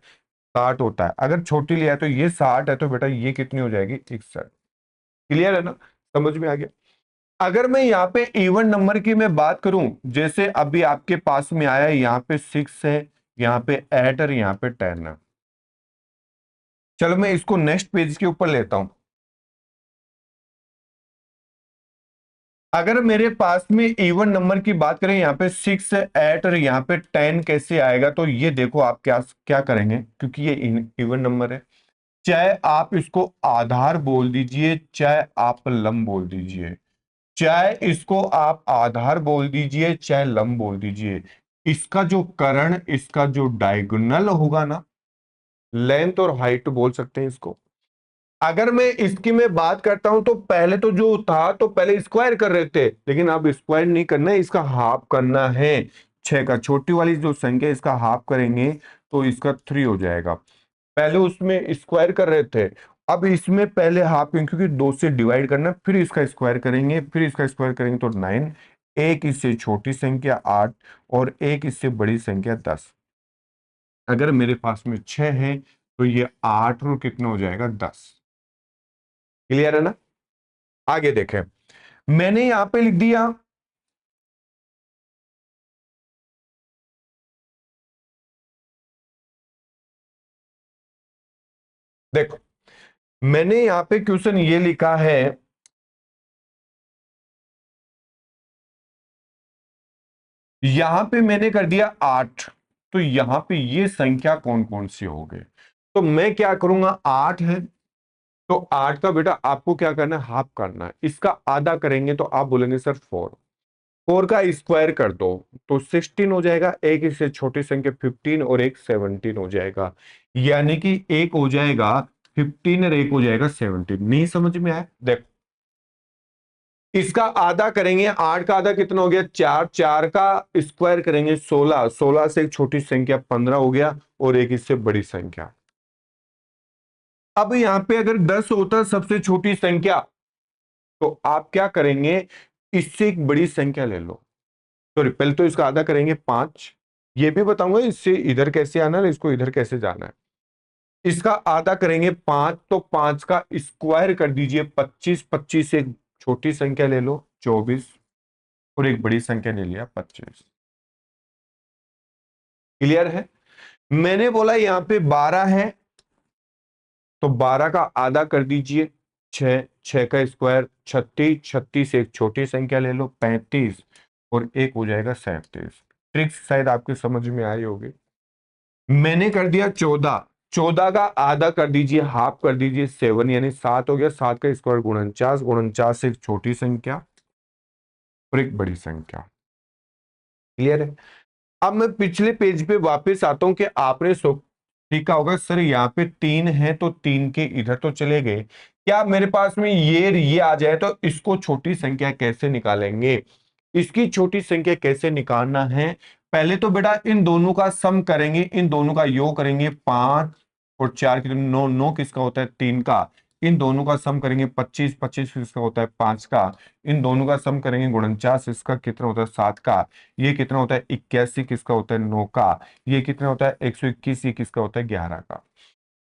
60 होता है। अगर छोटी लिया तो ये 60 है, तो बेटा ये कितनी हो जाएगी? 61। क्लियर है ना? समझ में आ गया? अगर मैं यहाँ पे इवन नंबर की मैं बात करूं, जैसे अभी आपके पास में आया, यहाँ पे 6 है, यहाँ पे 8 और यहाँ पे 10 है। चलो मैं इसको नेक्स्ट पेज के ऊपर लेता हूं। अगर मेरे पास में इवन नंबर की बात करें, यहाँ पे 6 8 और यहाँ पे 10 कैसे आएगा? तो ये देखो आप क्या क्या करेंगे, क्योंकि ये इवन नंबर है, चाहे आप इसको आधार बोल दीजिए चाहे आप लंब बोल दीजिए, चाहे इसको आप आधार बोल दीजिए चाहे लंब बोल दीजिए, इसका जो कर्ण, इसका जो डायगोनल होगा ना, लेंथ और हाइट बोल सकते हैं इसको। अगर मैं इसकी मैं बात करता हूं तो पहले तो जो था तो पहले स्क्वायर कर रहे थे, लेकिन अब स्क्वायर नहीं करना है, इसका हाफ करना है। 6 का, छोटी वाली जो संख्या इसका हाफ करेंगे तो इसका 3 हो जाएगा। पहले उसमें स्क्वायर कर रहे थे, अब इसमें पहले हाफ, क्योंकि 2 से डिवाइड करना, फिर इसका स्क्वायर करेंगे, फिर इसका स्क्वायर करेंगे तो 9, एक इससे छोटी संख्या 8 और एक इससे बड़ी संख्या 10। अगर मेरे पास में 6 है तो ये 8 और कितना हो जाएगा 10। क्लियर है ना? आगे देखें, मैंने यहां पे लिख दिया देखो, मैंने यहां पे क्वेश्चन ये लिखा है, यहां पे मैंने कर दिया 8, तो यहां पे ये संख्या कौन कौन सी हो गए, तो मैं क्या करूंगा, 8 है तो 8 का बेटा आपको क्या करना है, हाफ करना है, इसका आधा करेंगे तो आप बोलेंगे सर 4, 4 का स्क्वायर कर दो तो 16 हो जाएगा, एक इससे छोटी संख्या 15 और एक 17 हो जाएगा, यानी कि एक हो जाएगा 15 और एक हो जाएगा 17। नहीं समझ में आया? देखो, इसका आधा करेंगे, 8 का आधा कितना हो गया 4, 4 का स्क्वायर करेंगे 16, 16 से एक छोटी संख्या 15 हो गया और एक इससे बड़ी संख्या। अब यहां पे अगर 10 होता सबसे छोटी संख्या, तो आप क्या करेंगे, इससे एक बड़ी संख्या ले लो। सॉरी, पहले तो इसका आधा करेंगे 5, ये भी बताऊंगा इससे इधर कैसे आना है, इसको इधर कैसे जाना है। इसका आधा करेंगे 5, तो 5 का स्क्वायर कर दीजिए 25, 25 से एक छोटी संख्या ले लो 24 और एक बड़ी संख्या ले लिया 25। क्लियर है? मैंने बोला यहां पे 12 है तो 12 का आधा कर दीजिए 6, 6 का स्क्वायर 36, 36 से एक छोटी संख्या ले लो 35 और एक हो जाएगा 37। ट्रिक्स शायद आपके समझ में आई होगी। मैंने कर दिया 14, 14 का आधा कर दीजिए, हाफ कर दीजिए 7, यानी 7 हो गया, 7 का स्क्वायर 49, 49 से एक छोटी संख्या और एक बड़ी संख्या। क्लियर है? अब मैं पिछले पेज पे वापस आता हूं कि आपने सीखा होगा सर यहाँ पे 3 है तो 3 के इधर तो चले गए, क्या मेरे पास में ये आ जाए तो इसको छोटी संख्या कैसे निकालेंगे, इसकी छोटी संख्या कैसे निकालना है। पहले तो बेटा इन दोनों का सम करेंगे, इन दोनों का योग करेंगे, 5 और 4 की 9, 9 किसका होता है 3 का, इन दोनों का सम करेंगे 25, 25 किसका होता है 5 का, इन दोनों का सम करेंगे 49, इसका कितना होता है 7 का, ये कितना होता है 81 किसका होता है 9 का, ये कितना होता है 121, ये किसका होता है 11 का।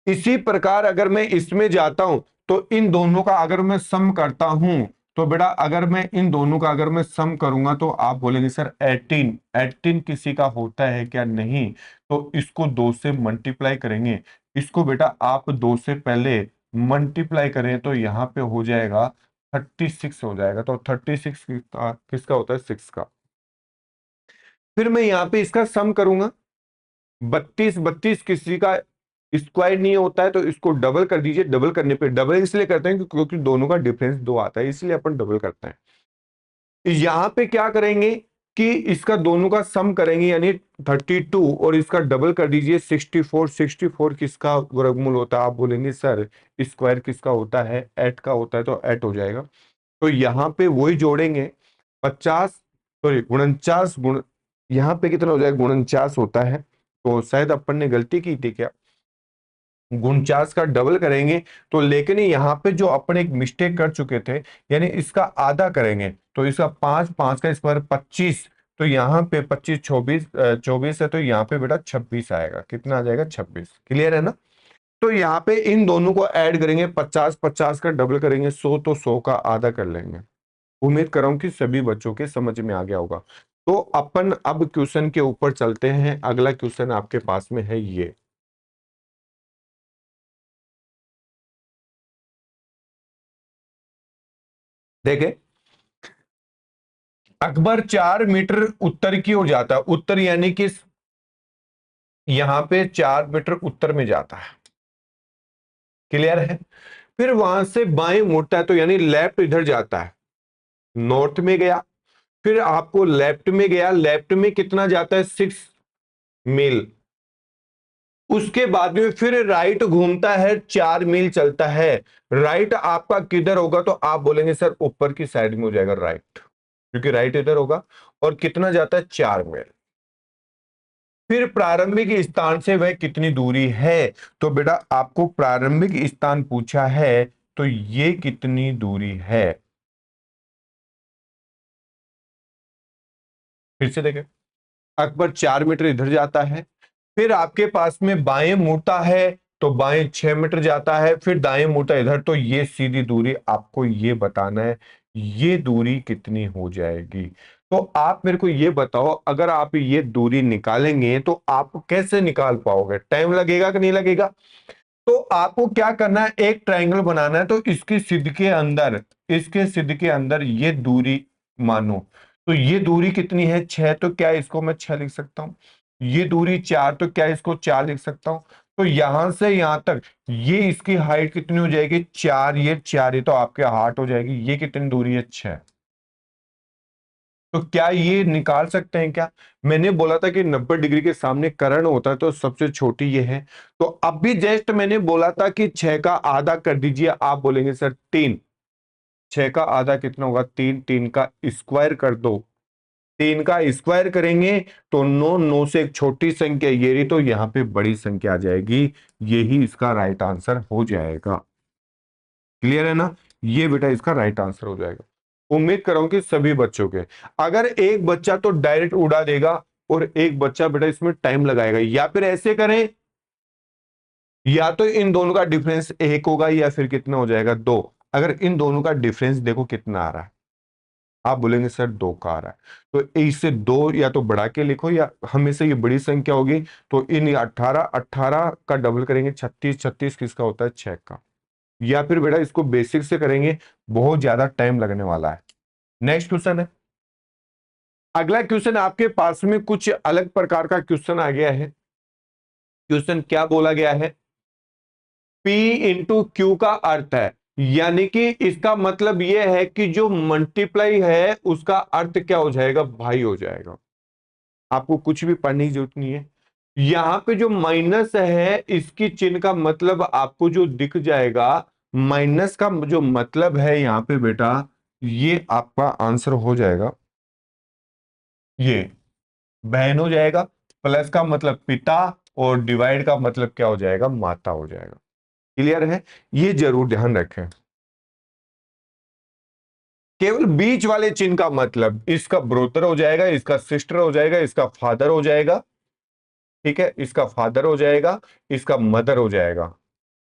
इसी प्रकार अगर मैं इसमें जाता हूं तो इन दोनों का अगर मैं सम करता हूं, तो बेटा अगर मैं इन दोनों का अगर मैं सम करूंगा तो आप बोलेंगे सर 18, 18 किसी का होता है क्या, नहीं, तो इसको 2 से मल्टीप्लाई करेंगे, इसको बेटा आप 2 से पहले मल्टीप्लाई करें तो यहां पे हो जाएगा 36 हो जाएगा, तो 36 किसका होता है 6 का। फिर मैं यहां पे इसका सम करूंगा, 32, 32 किसी का स्क्वायर नहीं होता है तो इसको डबल कर दीजिए, डबल करने पे, डबल इसलिए करते हैं क्योंकि दोनों का डिफरेंस 2 आता है, इसलिए अपन डबल करते हैं। यहां पे क्या करेंगे कि इसका दोनों का सम करेंगे, यानी 32 और इसका डबल कर दीजिए 64, 64 किसका वर्गमूल होता है, आप बोलेंगे सर स्क्वायर किसका होता है 8 का होता है, तो 8 हो जाएगा। तो यहां पे वही जोड़ेंगे 50, सॉरी 49 गुण, यहां पे कितना हो जाएगा 49 होता है, तो शायद अपन ने गलती की थी क्या, 49 का डबल करेंगे तो, लेकिन यहां पे जो अपन एक मिस्टेक कर चुके थे, यानी इसका आधा करेंगे तो इसका 5, 5 का स्क्वायर 25, तो यहाँ पे 25, 24, 24 है तो यहाँ पे बेटा 26 आएगा, कितना आ जाएगा 26। क्लियर है ना? तो यहाँ पे इन दोनों को ऐड करेंगे, 50, 50 का डबल करेंगे 100, तो 100 का आधा कर लेंगे। उम्मीद कर रहा हूं कि सभी बच्चों के समझ में आ गया होगा। तो अपन अब क्वेश्चन के ऊपर चलते हैं, अगला क्वेश्चन आपके पास में है ये, देखे, अकबर 4 मीटर उत्तर की ओर जाता है, उत्तर यानी कि यहां पे 4 मीटर उत्तर में जाता है। क्लियर है? फिर वहां से बाएं मुड़ता है तो यानी लेफ्ट इधर जाता है, नॉर्थ में गया, फिर आपको लेफ्ट में गया, लेफ्ट में कितना जाता है 6 मील, उसके बाद में फिर राइट घूमता है 4 मील चलता है। राइट आपका किधर होगा, तो आप बोलेंगे सर ऊपर की साइड में हो जाएगा राइट, क्योंकि राइट इधर होगा, और कितना जाता है 4 मील। फिर प्रारंभिक स्थान से वह कितनी दूरी है। तो बेटा आपको प्रारंभिक स्थान पूछा है, तो ये कितनी दूरी है। फिर से देखें, अकबर 4 मीटर इधर जाता है, फिर आपके पास में बाएं मुड़ता है तो बाएं 6 मीटर जाता है, फिर दाएं मुड़ता इधर, तो ये सीधी दूरी आपको ये बताना है, ये दूरी कितनी हो जाएगी। तो आप मेरे को ये बताओ, अगर आप ये दूरी निकालेंगे तो आप कैसे निकाल पाओगे, टाइम लगेगा कि नहीं लगेगा। तो आपको क्या करना है, एक ट्रायंगल बनाना है, तो इसकी सिद्ध के अंदर, इसके सिद्ध के अंदर ये दूरी मानो, तो ये दूरी कितनी है 6, तो क्या इसको मैं 6 लिख सकता हूं। ये दूरी 4, तो क्या इसको 4 लिख सकता हूं। तो यहां से यहां तक ये इसकी हाइट कितनी हो जाएगी 4, ये 4, ये तो आपके हार्ट हो जाएगी, ये कितनी दूरी है 6। तो क्या ये निकाल सकते हैं क्या। मैंने बोला था कि 90 डिग्री के सामने कर्ण होता है, तो सबसे छोटी ये है। तो अब भी जस्ट मैंने बोला था कि 6 का आधा कर दीजिए, आप बोलेंगे सर 3। 6 का आधा कितना होगा 3, 3 का स्क्वायर कर दो, 3 का स्क्वायर करेंगे तो 9, 9 से एक छोटी संख्या ये रही, तो यहां पे बड़ी संख्या आ जाएगी, यही इसका राइट आंसर हो जाएगा। क्लियर है ना, ये बेटा इसका राइट आंसर हो जाएगा। उम्मीद कर रहा हूं कि सभी बच्चों के, अगर एक बच्चा तो डायरेक्ट उड़ा देगा और एक बच्चा बेटा इसमें टाइम लगाएगा, या फिर ऐसे करें, या तो इन दोनों का डिफरेंस 1 होगा या फिर कितना हो जाएगा 2। अगर इन दोनों का डिफरेंस देखो कितना आ रहा है, आप बोलेंगे सर 2 का आ रहा है, तो इससे 2 या तो बढ़ा के लिखो, या हमेशा ये बड़ी संख्या होगी, तो इन 18, 18 का डबल करेंगे 36, 36 किसका होता है 6 का। या फिर बेटा इसको बेसिक से करेंगे, बहुत ज्यादा टाइम लगने वाला है। नेक्स्ट क्वेश्चन है, अगला क्वेश्चन आपके पास में कुछ अलग प्रकार का क्वेश्चन आ गया है। क्वेश्चन क्या बोला गया है, P इंटू क्यू का अर्थ है, यानी कि इसका मतलब यह है कि जो मल्टीप्लाई है उसका अर्थ क्या हो जाएगा, भाई हो जाएगा। आपको कुछ भी पढ़ने की जरूरत नहीं है। यहां पे जो माइनस है इसकी चिन्ह का मतलब आपको जो दिख जाएगा, माइनस का जो मतलब है यहां पे बेटा, ये आपका आंसर हो जाएगा, ये बहन हो जाएगा, प्लस का मतलब पिता, और डिवाइड का मतलब क्या हो जाएगा, माता हो जाएगा। क्लियर है, ये जरूर ध्यान रखें। केवल बीच वाले चिन्ह का मतलब, इसका ब्रोदर हो जाएगा, इसका सिस्टर हो जाएगा, इसका फादर हो जाएगा, ठीक है, इसका फादर हो जाएगा, इसका मदर हो जाएगा।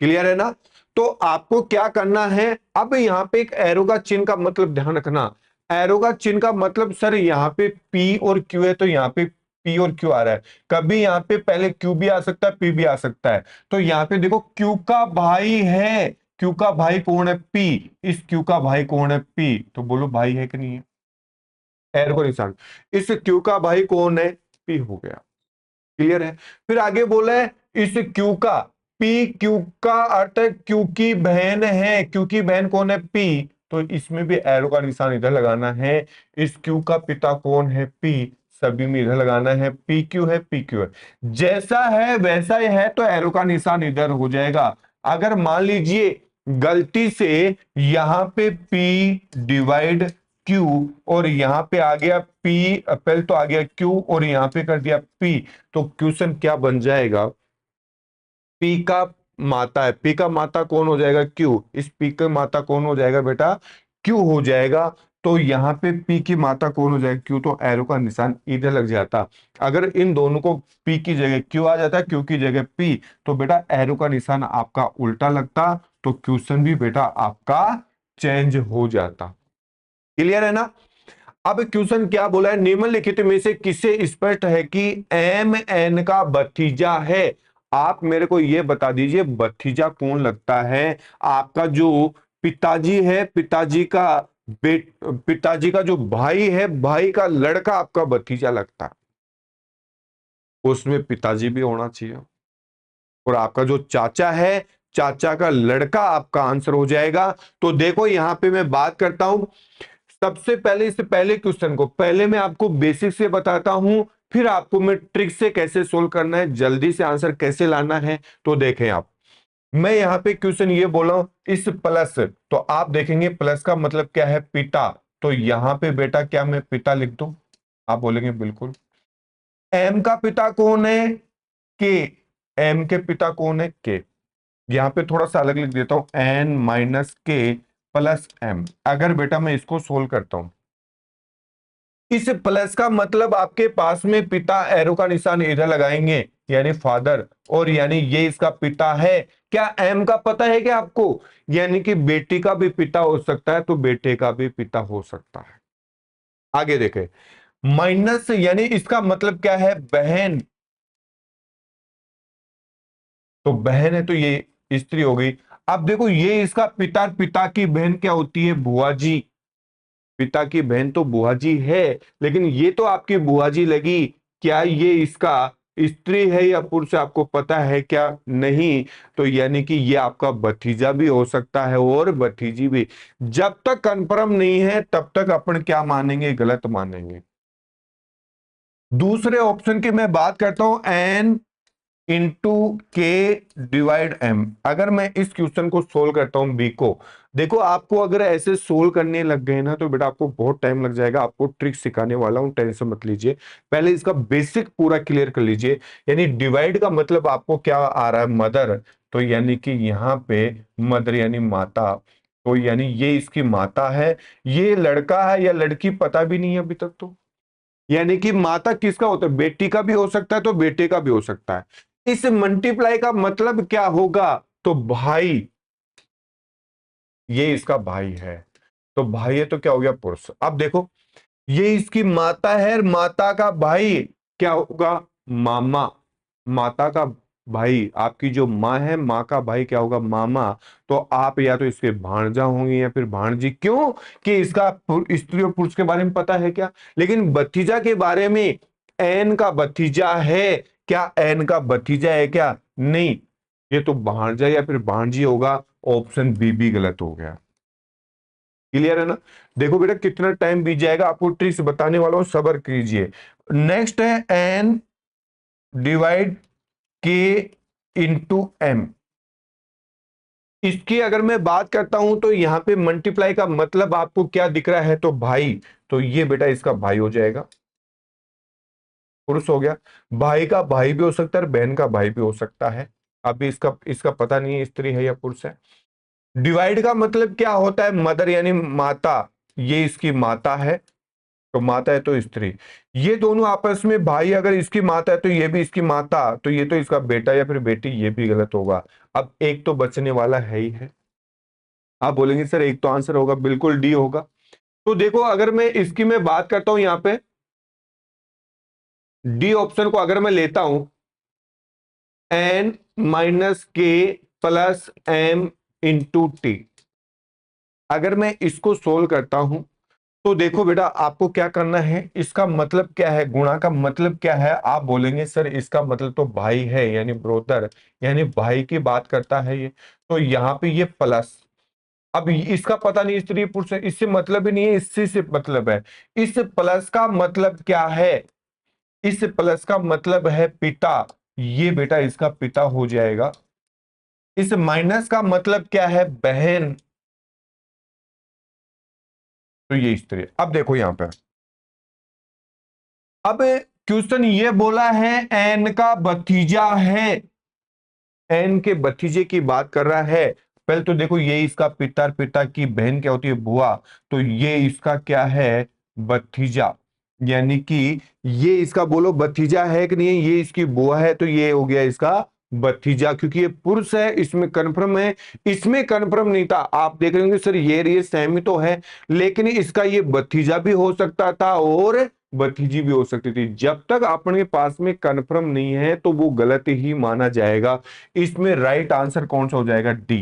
क्लियर है ना। तो आपको क्या करना है, अब यहां पे एक एरो का चिन्ह का मतलब ध्यान रखना। एरो का चिन्ह का मतलब सर यहां पे पी और क्यू है, तो यहां पे पी और क्यू आ रहा है, कभी यहां पे पहले क्यू भी आ सकता है, पी भी आ सकता है। तो यहां पे देखो क्यू का भाई है, क्यू का भाई कौन है, पी, इस क्यू का भाई कौन है, पी, तो बोलो भाई है कि नहीं है। एरो को निशान, इस क्यू का भाई कौन है, पी हो गया। क्लियर है। फिर आगे बोला है इस क्यू का, पी क्यू का अर्थ है क्यू की बहन है, क्यू की बहन कौन है, पी, तो इसमें भी एरो का निशान इधर लगाना है। इस क्यू का पिता कौन है, पी, सभी में इधर लगाना है, पी क्यू है, पी क्यू है, जैसा है वैसा ही है, तो एरो का निशान इधर हो जाएगा। अगर मान लीजिए गलती से यहां पे P डिवाइड Q, और यहां पे आ गया P, पहले तो आ गया Q और यहां पे कर दिया P, तो क्वेश्चन क्या बन जाएगा, P का माता है, P का माता कौन हो जाएगा, Q, इस P का माता कौन हो जाएगा बेटा, Q हो जाएगा। तो यहां पे P की माता कौन हो जाएगा, Q, तो एरो का निशान इधर लग जाता। अगर इन दोनों को P की जगह Q आ जाता, Q की जगह P, तो बेटा एरो का निशान आपका उल्टा लगता, तो क्वेश्चन भी बेटा आपका चेंज हो जाता। क्लियर है ना। अब क्वेश्चन क्या बोला है, निम्नलिखित में से किसे स्पष्ट है कि एम एन का भतीजा है। आप मेरे को यह बता दीजिए भतीजा कौन लगता है, आपका जो पिताजी है, पिताजी का जो भाई है, भाई का लड़का आपका भतीजा लगता है, उसमें पिताजी भी होना चाहिए। और आपका जो चाचा है, चाचा का लड़का आपका आंसर हो जाएगा। तो देखो यहां पे मैं बात करता हूं, सबसे पहले इससे पहले क्वेश्चन को पहले मैं आपको बेसिक से बताता हूं, फिर आपको मैं ट्रिक से कैसे सोल्व करना है, जल्दी से आंसर कैसे लाना है। तो देखें आप, मैं यहां पे क्वेश्चन ये बोला हूं इस प्लस, तो आप देखेंगे प्लस का मतलब क्या है, पिता, तो यहां पे बेटा क्या मैं पिता लिख दूं, आप बोलेंगे बिल्कुल। एम का पिता कौन है? के। एम के पिता कौन है? के। यहां पे थोड़ा सा अलग लिख देता हूं, एन माइनस के प्लस एम। अगर बेटा मैं इसको सोल्व करता हूं, इस प्लस का मतलब आपके पास में पिता, एरो का निशान इधर लगाएंगे यानी फादर, और यानी ये इसका पिता है। क्या एम का पता है क्या आपको? यानी कि बेटी का भी पिता हो सकता है, तो बेटे का भी पिता हो सकता है। आगे देखें, माइनस यानी इसका मतलब क्या है? बहन। तो बहन है तो ये स्त्री हो गई। अब देखो, ये इसका पिता, पिता की बहन क्या होती है? बुआ जी। पिता की बहन तो बुआ जी है, लेकिन ये तो आपकी बुआ जी लगी। क्या ये इसका स्त्री है या पुरुष, आपको पता है क्या? नहीं। तो यानी कि ये आपका भतीजा भी हो सकता है और भतीजी भी। जब तक कंफर्म नहीं है तब तक अपन क्या मानेंगे? गलत मानेंगे। दूसरे ऑप्शन की मैं बात करता हूं, एन इंटू के डिवाइड एम। अगर मैं इस क्वेश्चन को सोल्व करता हूं, बी को, देखो आपको अगर ऐसे सोल्व करने लग गए ना तो बेटा आपको बहुत टाइम लग जाएगा। आपको ट्रिक सिखाने वाला हूं, टेंशन मत लीजिए। पहले इसका बेसिक पूरा क्लियर कर लीजिए। यानी डिवाइड का मतलब आपको क्या आ रहा है? मदर। तो यानी कि यहां पे मदर यानी माता, तो यानी ये इसकी माता है। ये लड़का है या लड़की पता भी नहीं है अभी तक तो। यानी कि माता किसका होता है? बेटी का भी हो सकता है, तो बेटे का भी हो सकता है। इस मल्टीप्लाई का मतलब क्या होगा? तो भाई, ये इसका भाई है। तो भाई है तो क्या हो गया? पुरुष। अब देखो, ये इसकी माता है, माता का भाई क्या होगा? मामा। माता का भाई, आपकी जो माँ है, माँ का भाई क्या होगा? मामा। तो आप या तो इसके भांजा होंगे या फिर भांजी। क्यों? कि इसका स्त्री और पुरुष के बारे में पता है क्या? लेकिन भतीजा के बारे में, एन का भतीजा है क्या? एन का भतीजा है क्या? नहीं। ये तो भांजा या फिर भांजी होगा। ऑप्शन बी भी गलत हो गया। क्लियर है ना? देखो बेटा कितना टाइम बीत जाएगा, आपको ट्रिक्स बताने वाला हूं, सब्र कीजिए। नेक्स्ट है एन डिवाइड के इंटू एम। इसकी अगर मैं बात करता हूं तो यहां पे मल्टीप्लाई का मतलब आपको क्या दिख रहा है? तो भाई। तो ये बेटा इसका भाई हो जाएगा, पुरुष हो गया। भाई का भाई भी हो सकता है और बहन का भाई भी हो सकता है। अभी इसका इसका पता नहीं है स्त्री है या पुरुष है। डिवाइड का मतलब क्या होता है? मदर यानी माता। ये इसकी माता है, तो माता है तो स्त्री। ये दोनों आपस में भाई, अगर इसकी माता है तो ये भी इसकी माता, तो ये तो इसका बेटा या फिर बेटी, ये भी गलत होगा। अब एक तो बचने वाला है ही है। आप बोलेंगे सर एक तो आंसर होगा, बिल्कुल डी होगा। तो देखो, अगर मैं इसकी मैं बात करता हूं, यहां पे डी ऑप्शन को अगर मैं लेता हूं, एन माइनस के प्लस एम इंटू टी। अगर मैं इसको सोल्व करता हूं तो देखो बेटा, आपको क्या करना है? इसका मतलब क्या है? गुणा का मतलब क्या है? आप बोलेंगे सर इसका मतलब तो भाई है, यानी ब्रोदर, यानी भाई की बात करता है ये। तो यहाँ पे ये प्लस। अब इसका पता नहीं स्त्री पुरुष है, इससे मतलब ही नहीं है, इससे से मतलब है। इस प्लस का मतलब क्या है? इस प्लस का मतलब है पिता। ये बेटा इसका पिता हो जाएगा। इस माइनस का मतलब क्या है? बहन। तो ये स्त्री। अब देखो यहां पे, अब क्वेश्चन ये बोला है एन का भतीजा है, एन के भतीजे की बात कर रहा है। पहले तो देखो, ये इसका पिता, पिता की बहन क्या होती है? बुआ। तो ये इसका क्या है? भतीजा। यानी कि ये इसका बोलो भतीजा है कि नहीं है? ये इसकी बुआ है, तो ये हो गया इसका भतीजा, क्योंकि ये पुरुष है, इसमें कन्फर्म है। इसमें कन्फर्म नहीं था, आप देख रहे होंगे सर ये सेम ही तो है, लेकिन इसका ये भतीजा भी हो सकता था और भतीजी भी हो सकती थी। जब तक अपने पास में कन्फर्म नहीं है तो वो गलत ही माना जाएगा। इसमें राइट आंसर कौन सा हो जाएगा? डी।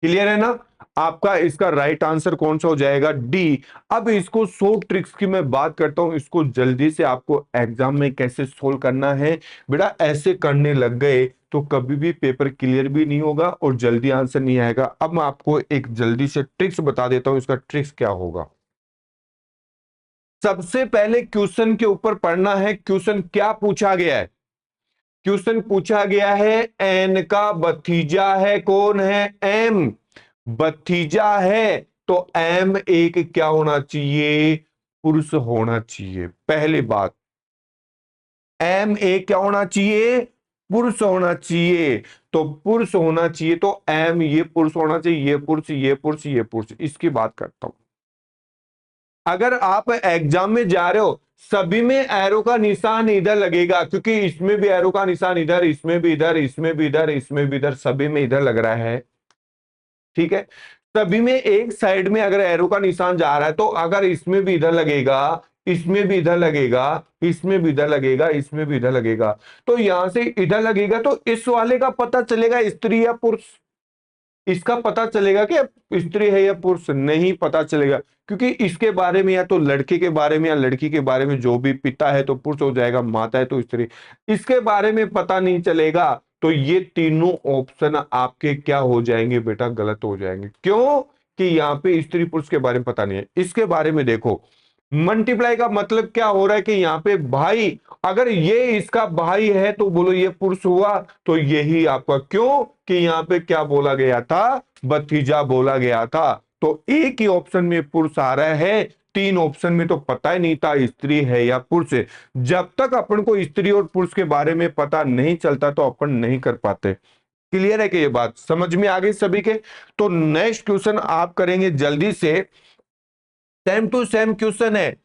क्लियर है ना? आपका इसका राइट आंसर कौन सा हो जाएगा? डी। अब इसको 100 ट्रिक्स की मैं बात करता हूं, इसको जल्दी से आपको एग्जाम में कैसे सोल्व करना है। बेटा ऐसे करने लग गए तो कभी भी पेपर क्लियर भी नहीं होगा और जल्दी आंसर नहीं आएगा। अब मैं आपको एक जल्दी से ट्रिक्स बता देता हूं, इसका ट्रिक्स क्या होगा। सबसे पहले क्वेश्चन के ऊपर पढ़ना है। क्वेश्चन क्या पूछा गया है? क्वेश्चन पूछा गया है एन का भतीजा है, कौन है? एम। भतीजा है तो एम एक क्या होना चाहिए? पुरुष होना चाहिए, पहली बात। एम ए क्या होना चाहिए, पुरुष होना चाहिए। तो पुरुष होना चाहिए तो एम ये पुरुष होना चाहिए, ये पुरुष, ये पुरुष, ये पुरुष। इसकी बात करता हूं। अगर आप एग्जाम में जा रहे हो, सभी में एरो का निशान इधर लगेगा, क्योंकि इसमें भी एरो का निशान इधर, इसमें भी इधर, इसमें भी इधर, इसमें भी इधर, सभी में इधर लग रहा है। ठीक है, सभी में एक साइड में अगर एरो का निशान जा रहा है, तो अगर इसमें भी इधर लगेगा, इसमें भी इधर लगेगा, इसमें भी इधर लगेगा, इसमें भी इधर लगेगा, तो यहां से इधर लगेगा, तो इस वाले का पता चलेगा स्त्री या पुरुष। इसका पता चलेगा कि स्त्री है या पुरुष, नहीं पता चलेगा, क्योंकि इसके बारे में या तो लड़के के बारे में या लड़की के बारे में जो भी पिता है तो पुरुष हो जाएगा, माता है तो स्त्री, इसके बारे में पता नहीं चलेगा। तो ये तीनों ऑप्शन आपके क्या हो जाएंगे बेटा, गलत हो जाएंगे। क्यों? कि यहाँ पे स्त्री पुरुष के बारे में पता नहीं है। इसके बारे में देखो, मल्टीप्लाई का मतलब क्या हो रहा है कि यहाँ पे भाई, अगर ये इसका भाई है तो बोलो ये पुरुष हुआ, तो यही आपका, क्यों कि यहाँ पे क्या बोला गया था, भतीजा बोला गया था। तो एक ही ऑप्शन में पुरुष आ रहा है, तीन ऑप्शन में तो पता ही नहीं था स्त्री है या पुरुष है। जब तक अपन को स्त्री और पुरुष के बारे में पता नहीं चलता तो अपन नहीं कर पाते। क्लियर है कि ये बात समझ में आ गई सभी के? तो नेक्स्ट क्वेश्चन आप करेंगे जल्दी से, सेम टू सेम क्वेश्चन है।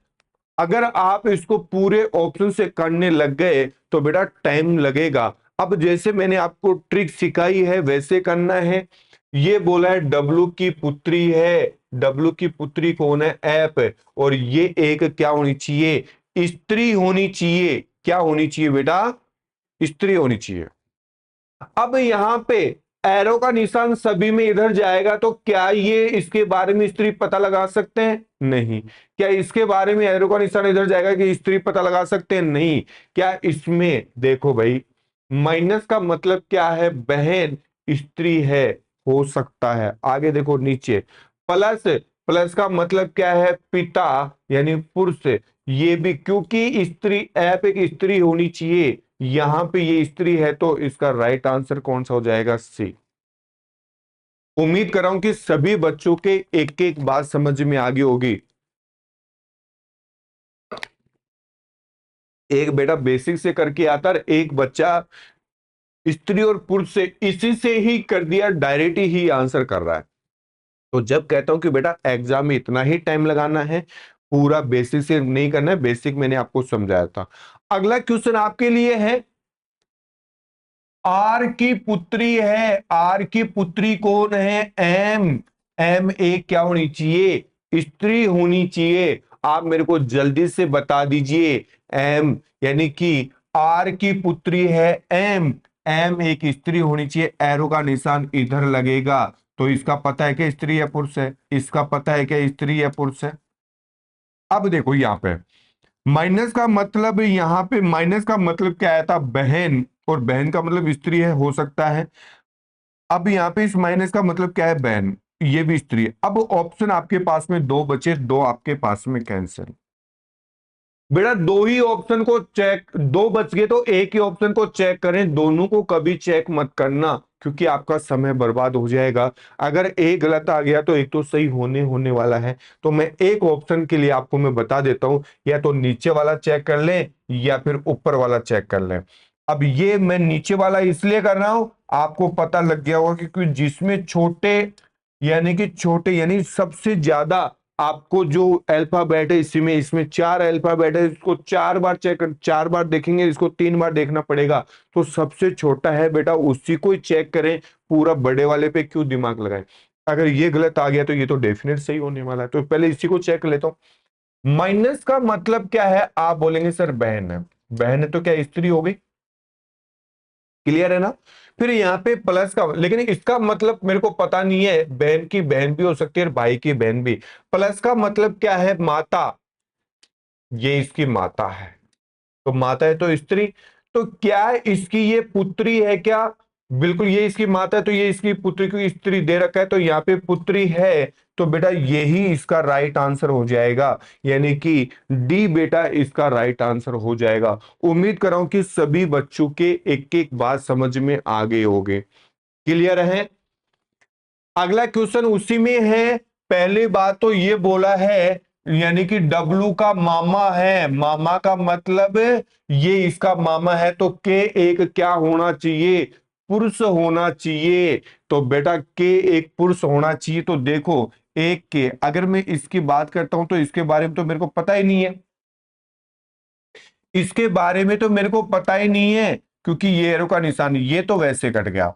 अगर आप इसको पूरे ऑप्शन से करने लग गए तो बेटा टाइम लगेगा। अब जैसे मैंने आपको ट्रिक सिखाई है वैसे करना है। ये बोला है डब्लू की पुत्री है, डब्लू की पुत्री कौन है, ऐप, और ये एक क्या होनी चाहिए, स्त्री होनी चाहिए। क्या होनी चाहिए बेटा, स्त्री होनी चाहिए। अब यहां पे एरो का निशान सभी में इधर जाएगा, तो क्या ये इसके बारे में स्त्री पता लगा सकते हैं, नहीं। क्या इसके बारे में एरो का निशान इधर जाएगा कि स्त्री पता लगा सकते हैं, नहीं। क्या इसमें देखो भाई, माइनस का मतलब क्या है, बहन स्त्री है, हो सकता है। आगे देखो नीचे, प्लस, प्लस का मतलब क्या है, पिता यानी पुरुष, ये भी, क्योंकि स्त्री ऐप एक स्त्री होनी चाहिए, यहां पे ये स्त्री है, तो इसका राइट आंसर कौन सा हो जाएगा, सी। उम्मीद कर रहा हूं कि सभी बच्चों के एक एक बात समझ में आ गई होगी। एक बेटा बेसिक से करके आता है, एक बच्चा स्त्री और पुरुष से इसी से ही कर दिया, डायरेक्ट ही आंसर कर रहा है। तो जब कहता हूं कि बेटा एग्जाम में इतना ही टाइम लगाना है, पूरा बेसिक से नहीं करना है, बेसिक मैंने आपको समझाया था। अगला क्वेश्चन आपके लिए है, आर की पुत्री है, आर की पुत्री कौन है, एम, एम ए क्या होनी चाहिए, स्त्री होनी चाहिए। आप मेरे को जल्दी से बता दीजिए, एम यानी कि आर की पुत्री है एम, एम एक स्त्री होनी चाहिए, एरो का निशान इधर लगेगा। तो इसका पता है कि स्त्री या पुरुष है, इसका पता है कि स्त्री या पुरुष है। अब देखो यहाँ पे माइनस का मतलब, यहाँ पे माइनस का मतलब क्या आया था, बहन, और बहन का मतलब स्त्री है, हो सकता है। अब यहाँ पे इस माइनस का मतलब क्या है, बहन, ये भी स्त्री है। अब ऑप्शन आपके पास में दो बचे, दो आपके पास में कैंसिल। बेटा दो ही ऑप्शन को चेक, दो बच गए तो एक ही ऑप्शन को चेक करें, दोनों को कभी चेक मत करना, क्योंकि आपका समय बर्बाद हो जाएगा। अगर एक गलत आ गया तो एक तो सही होने वाला है। तो मैं एक ऑप्शन के लिए आपको मैं बता देता हूं, या तो नीचे वाला चेक कर लें या फिर ऊपर वाला चेक कर लें। अब ये मैं नीचे वाला इसलिए कर रहा हूं, आपको पता लग गया होगा, क्योंकि जिसमें छोटे यानी कि छोटे यानी सबसे ज्यादा आपको जो अल्फाबेट है, इसमें इसमें चार अल्फाबेट है, इसको चार बार चेक, चार बार देखेंगे, इसको तीन बार देखना पड़ेगा। तो सबसे छोटा है बेटा, उसी को ही चेक करें, पूरा बड़े वाले पे क्यों दिमाग लगाएं। अगर ये गलत आ गया तो ये तो डेफिनेट सही होने वाला है, तो पहले इसी को चेक कर लेता हूं। माइनस का मतलब क्या है, आप बोलेंगे सर बहन है, बहन है तो क्या स्त्री हो गई, क्लियर है ना। फिर यहाँ पे प्लस का, लेकिन इसका मतलब मेरे को पता नहीं है, बहन की बहन भी हो सकती है और भाई की बहन भी। प्लस का मतलब क्या है, माता, ये इसकी माता है, तो माता है तो स्त्री। तो क्या इसकी ये पुत्री है क्या, बिल्कुल ये इसकी माता है, तो ये इसकी पुत्री की स्त्री दे रखा है, तो यहाँ पे पुत्री है, तो बेटा यही इसका राइट आंसर हो जाएगा, यानी कि डी बेटा इसका राइट आंसर हो जाएगा। उम्मीद कर रहा हूं कि सभी बच्चों के एक एक बात समझ में आ गए होंगे, क्लियर है। अगला क्वेश्चन उसी में है। पहली बात तो ये बोला है यानी कि डब्लू का मामा है, मामा का मतलब ये इसका मामा है, तो के एक क्या होना चाहिए, पुरुष होना चाहिए। तो बेटा के एक पुरुष होना चाहिए। तो देखो एक के, अगर मैं इसकी बात करता हूं तो इसके बारे में तो मेरे को पता ही नहीं है, इसके बारे में तो मेरे को पता ही नहीं है, क्योंकि ये एरो का निशान ये तो वैसे कट गया।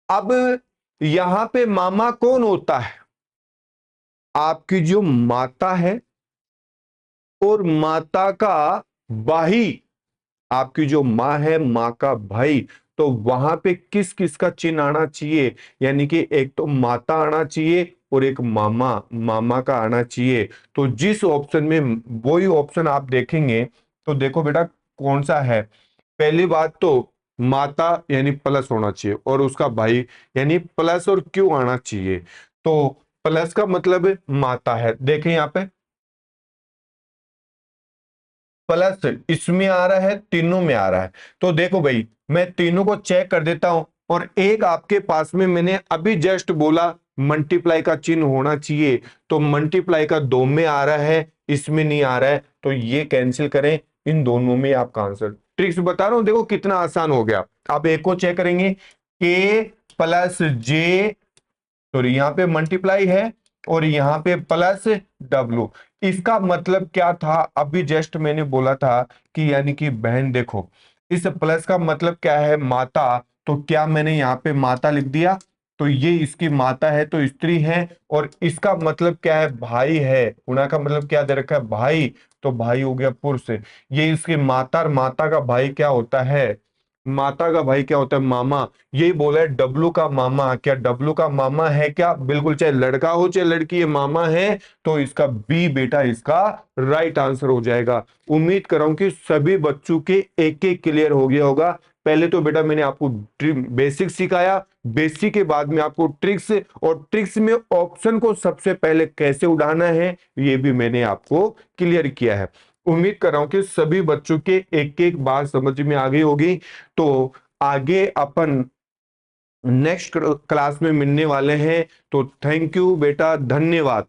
अब यहां पे मामा कौन होता है, आपकी जो माता है और माता का भाई, आपकी जो माँ है माँ का भाई, तो वहां पे किस किस का चिन्ह आना चाहिए, यानी कि एक तो माता आना चाहिए और एक मामा, मामा का आना चाहिए। तो जिस ऑप्शन में, वही ऑप्शन आप देखेंगे तो देखो बेटा कौन सा है। पहली बात तो माता यानी प्लस होना चाहिए और उसका भाई यानी प्लस और क्यों आना चाहिए। तो प्लस का मतलब माता है, देखें यहाँ पे प्लस इसमें आ रहा है, तीनों में आ रहा है। तो देखो भाई मैं तीनों को चेक कर देता हूं, और एक आपके पास में मैंने अभी जस्ट बोला मल्टीप्लाई का चिन्ह होना चाहिए, तो मल्टीप्लाई का दो में आ रहा है, इसमें नहीं आ रहा है, तो ये कैंसिल करें, इन दोनों में आपका आंसर। ट्रिक्स बता रहा हूं, देखो कितना आसान हो गया। अब एक को चेक करेंगे, के प्लस जे, तो यहाँ पे मल्टीप्लाई है और यहाँ पे प्लस डब्लू। इसका मतलब क्या था, अभी जस्ट मैंने बोला था कि यानी कि बहन, देखो इस प्लस का मतलब क्या है, माता, तो क्या मैंने यहाँ पे माता लिख दिया, तो ये इसकी माता है तो स्त्री है, और इसका मतलब क्या है, भाई है, गुणा का मतलब क्या दे रखा है, भाई, तो भाई हो गया पुरुष। ये इसकी माता, और माता का भाई क्या होता है, माता का भाई क्या होता है, मामा। यही बोला है डब्लू का मामा, क्या डब्लू का मामा है क्या, बिल्कुल, चाहे लड़का हो चाहे लड़की, ये मामा है, तो इसका बी बेटा इसका राइट आंसर हो जाएगा। उम्मीद कर रहा हूं कि सभी बच्चों के एक एक क्लियर हो गया होगा। पहले तो बेटा मैंने आपको बेसिक सिखाया, बेसिक के बाद में आपको ट्रिक्स, और ट्रिक्स में ऑप्शन को सबसे पहले कैसे उड़ाना है ये भी मैंने आपको क्लियर किया है। उम्मीद कर रहा हूं कि सभी बच्चों के एक एक बात समझ में आ गई होगी। तो आगे अपन नेक्स्ट क्लास में मिलने वाले हैं। तो थैंक यू बेटा, धन्यवाद।